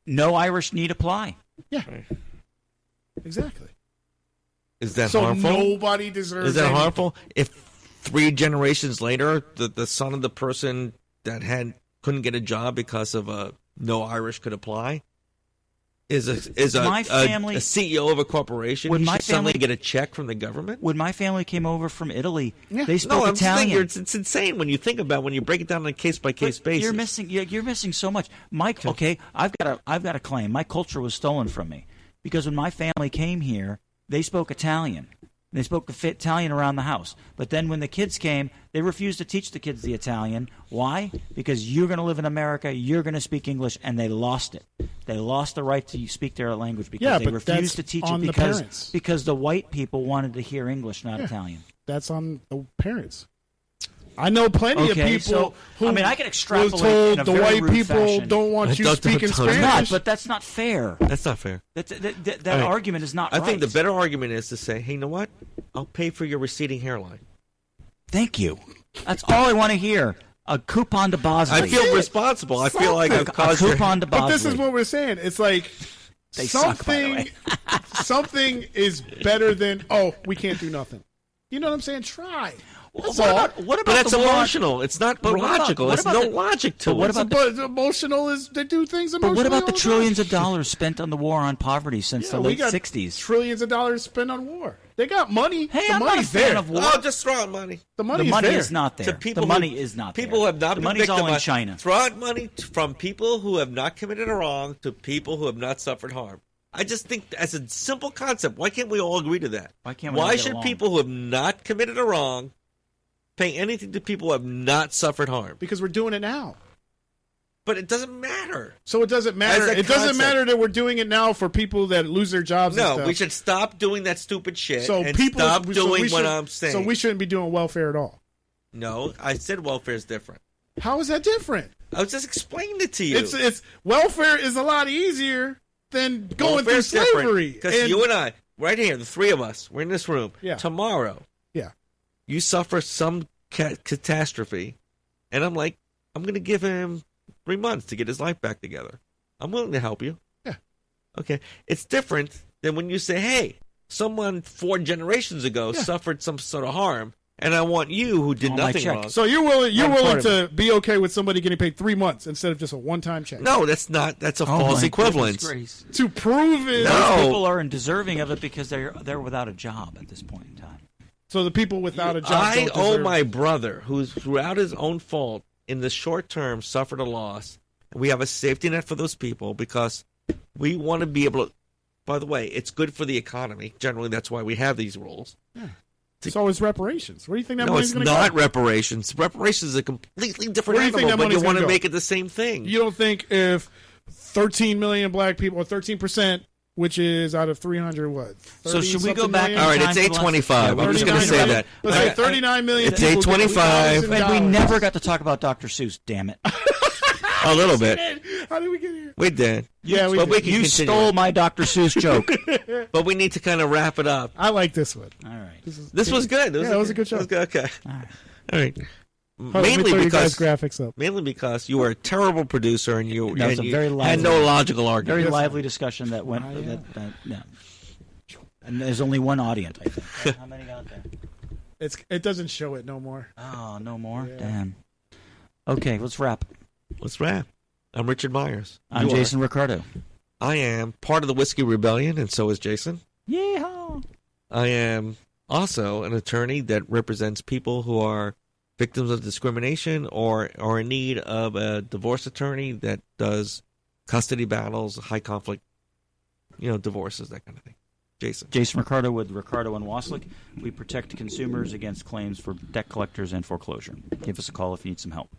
no Irish need apply? Yeah. Exactly. Is that So harmful? nobody deserves. Is that anything. harmful? If 3 generations later, the son of the person that couldn't get a job because of no Irish could apply, is My family- a CEO of a corporation, Would he my should suddenly family- get a check from the government? When my family came over from Italy, Yeah. they spoke No, I'm Italian. saying it's insane when you think about when you break it down on a case by case But basis. You're missing so much. Okay, I've got a claim. My culture was stolen from me because when my family came here, they spoke Italian. They spoke Italian around the house. But then when the kids came, they refused to teach the kids the Italian. Why? Because you're going to live in America, you're going to speak English, and they lost it. They lost the right to speak their language because Yeah, they but refused that's to teach on it the parents. because the white people wanted to hear English, not Yeah. Italian. That's on the parents. I know plenty of Okay, people so, who I mean, I can extrapolate was told in a the very white rude people fashion. don't want you Don't- speaking don't- It's not, Spanish. but that's not fair. That's not fair. That All right. argument is not I right. think the better argument is to say, hey, you know what? I'll pay for your receding hairline. Thank you. That's all I want to hear. A coupon to Bosley. I feel responsible. I feel like I've a caused your... coupon to Bosley. But this is what we're saying. It's like They suck, by the way. Something is better than, we can't do nothing. You know what I'm saying? Try. What about but that's the war? emotional. It's not logical. There's no logic to it. What about but emotional is they do things emotionally. But what about the all trillions time? of dollars spent on the war on poverty since the we late got '60s? Trillions of dollars spent on war. They got money. Hey, the I'm not a money's fan there. of war. Oh, just throw out money. The The money's money there. is not there. To people The money is not there. People who have not the been money's all in victimized. China. Throw out money from people who have not committed a wrong to people who have not suffered harm. I just think as a simple concept, why can't we all agree to that? Why can't we all get should along? people who have not committed a wrong pay anything to people who have not suffered harm? Because we're doing it now. But it doesn't matter. So it doesn't matter. As a It doesn't concept. matter that we're doing it now for people that lose their jobs. and No, stuff. we should stop doing that stupid shit So and people stop so doing we what should- I'm saying. So we shouldn't be doing welfare at all. No, I said welfare is different. How is that different? I was just explaining it to you. It's welfare is a lot easier than going through Welfare's different. slavery. Because And- you and I, right here, the three of us, we're in this room. Yeah. Tomorrow, Yeah. you suffer some catastrophe, and I'm like, I'm going to give him 3 months to get his life back together. I'm willing to help you. Yeah. Okay. It's different than when you say, hey, someone 4 generations ago suffered some sort of harm, and I want you who did On my nothing check. wrong. So you're willing I'm part to of be okay with somebody getting paid 3 months instead of just a one-time check? No, that's not. That's a false my equivalence. goodness grace. To prove it. No. Those people are deserving of it because they're without a job at this point in time. So the people without a job I don't owe deserve my it. brother, who's throughout his own fault in the short term suffered a loss. We have a safety net for those people because we want to be able to. By the way, it's good for the economy. Generally, that's why we have these rules. So is reparations. Where do you think that No, money's it's going to not go? reparations. Reparations is a completely different Where do you think animal, that but you money's want to gonna go? make it the same thing. You don't think if 13 million black people, or 13%, which is out of 300, what? So should we go 30-something back million? All right, Time it's for last- 8:25. I'm just going to 39 say million. that. Let's say 39 million It's people get 8:25. And we $8,000. never got to talk about Dr. Seuss. Damn it! A little bit. How did we get here? We did. Yeah, we but did. we can You continue. stole my Dr. Seuss joke. But we need to kind of wrap it up. I like this one. All right. This was good. Yeah, it was a good show. It was good. Okay. All right. All right. Hold on, let me Mainly throw you guys because graphics up. mainly because you were a terrible producer and you, That was and a you very had no lively- logical Very argument. lively discussion that went. No. And there's only one audience, I think. How many got there? It doesn't show it no more. Oh, no more. Yeah. Damn. Okay, let's wrap. Let's wrap. I'm Richard Myers. I'm You are. Jason Ricardo. I am part of the Whiskey Rebellion, and so is Jason. Yeehaw! I am also an attorney that represents people who are victims of discrimination or are in need of a divorce attorney that does custody battles, high conflict, divorces, that kind of thing. Jason Ricardo with Ricardo and Waslick. We protect consumers against claims for debt collectors and foreclosure. Give us a call if you need some help.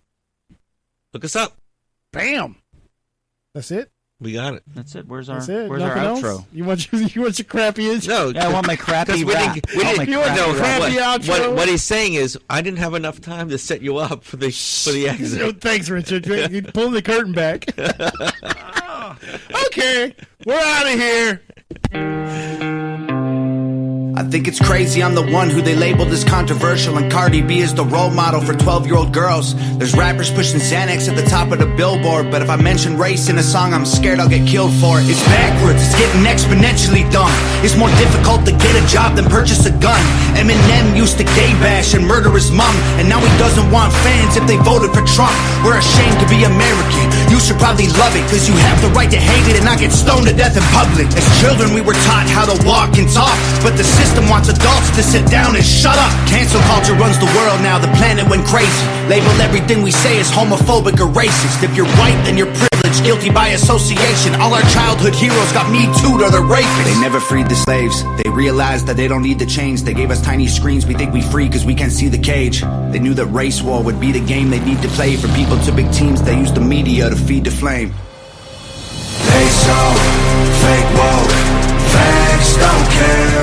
Look us up. Bam. That's it. We got it. That's it. Where's our That's it. Where's our Nothing outro? else? You want your crappy intro? No, Yeah, I want my crappy 'cause we rap. didn't- we I want didn't- my you want crappy the rap. crappy outro? What he's saying is, I didn't have enough time to set you up for the exit. Thanks, Richard. You're pulling the curtain back. Okay, we're out of here. I think it's crazy I'm the one who they labeled as controversial, and Cardi B is the role model for 12-year-old girls. There's rappers pushing Xanax at the top of the billboard, but if I mention race in a song, I'm scared I'll get killed for it. It's backwards, it's getting exponentially dumb. It's more difficult to get a job than purchase a gun. Eminem used to gay bash and murder his mom, and now he doesn't want fans if they voted for Trump. We're ashamed to be American. You should probably love it, cause you have the right to hate it and not get stoned to death in public. As children we were taught how to walk and talk, but the system wants adults to sit down and shut up. Cancel culture runs the world now, the planet went crazy. Label everything we say as homophobic or racist. If you're white, then you're privileged, guilty by association. All our childhood heroes got Me Too'd or they're rapists. They never freed the slaves. They realized that they don't need the chains. They gave us tiny screens, we think we free cause we can't see the cage. They knew that race war would be the game they need to play. For people to big teams, they use the media to feed the flame. They so fake woke, facts don't care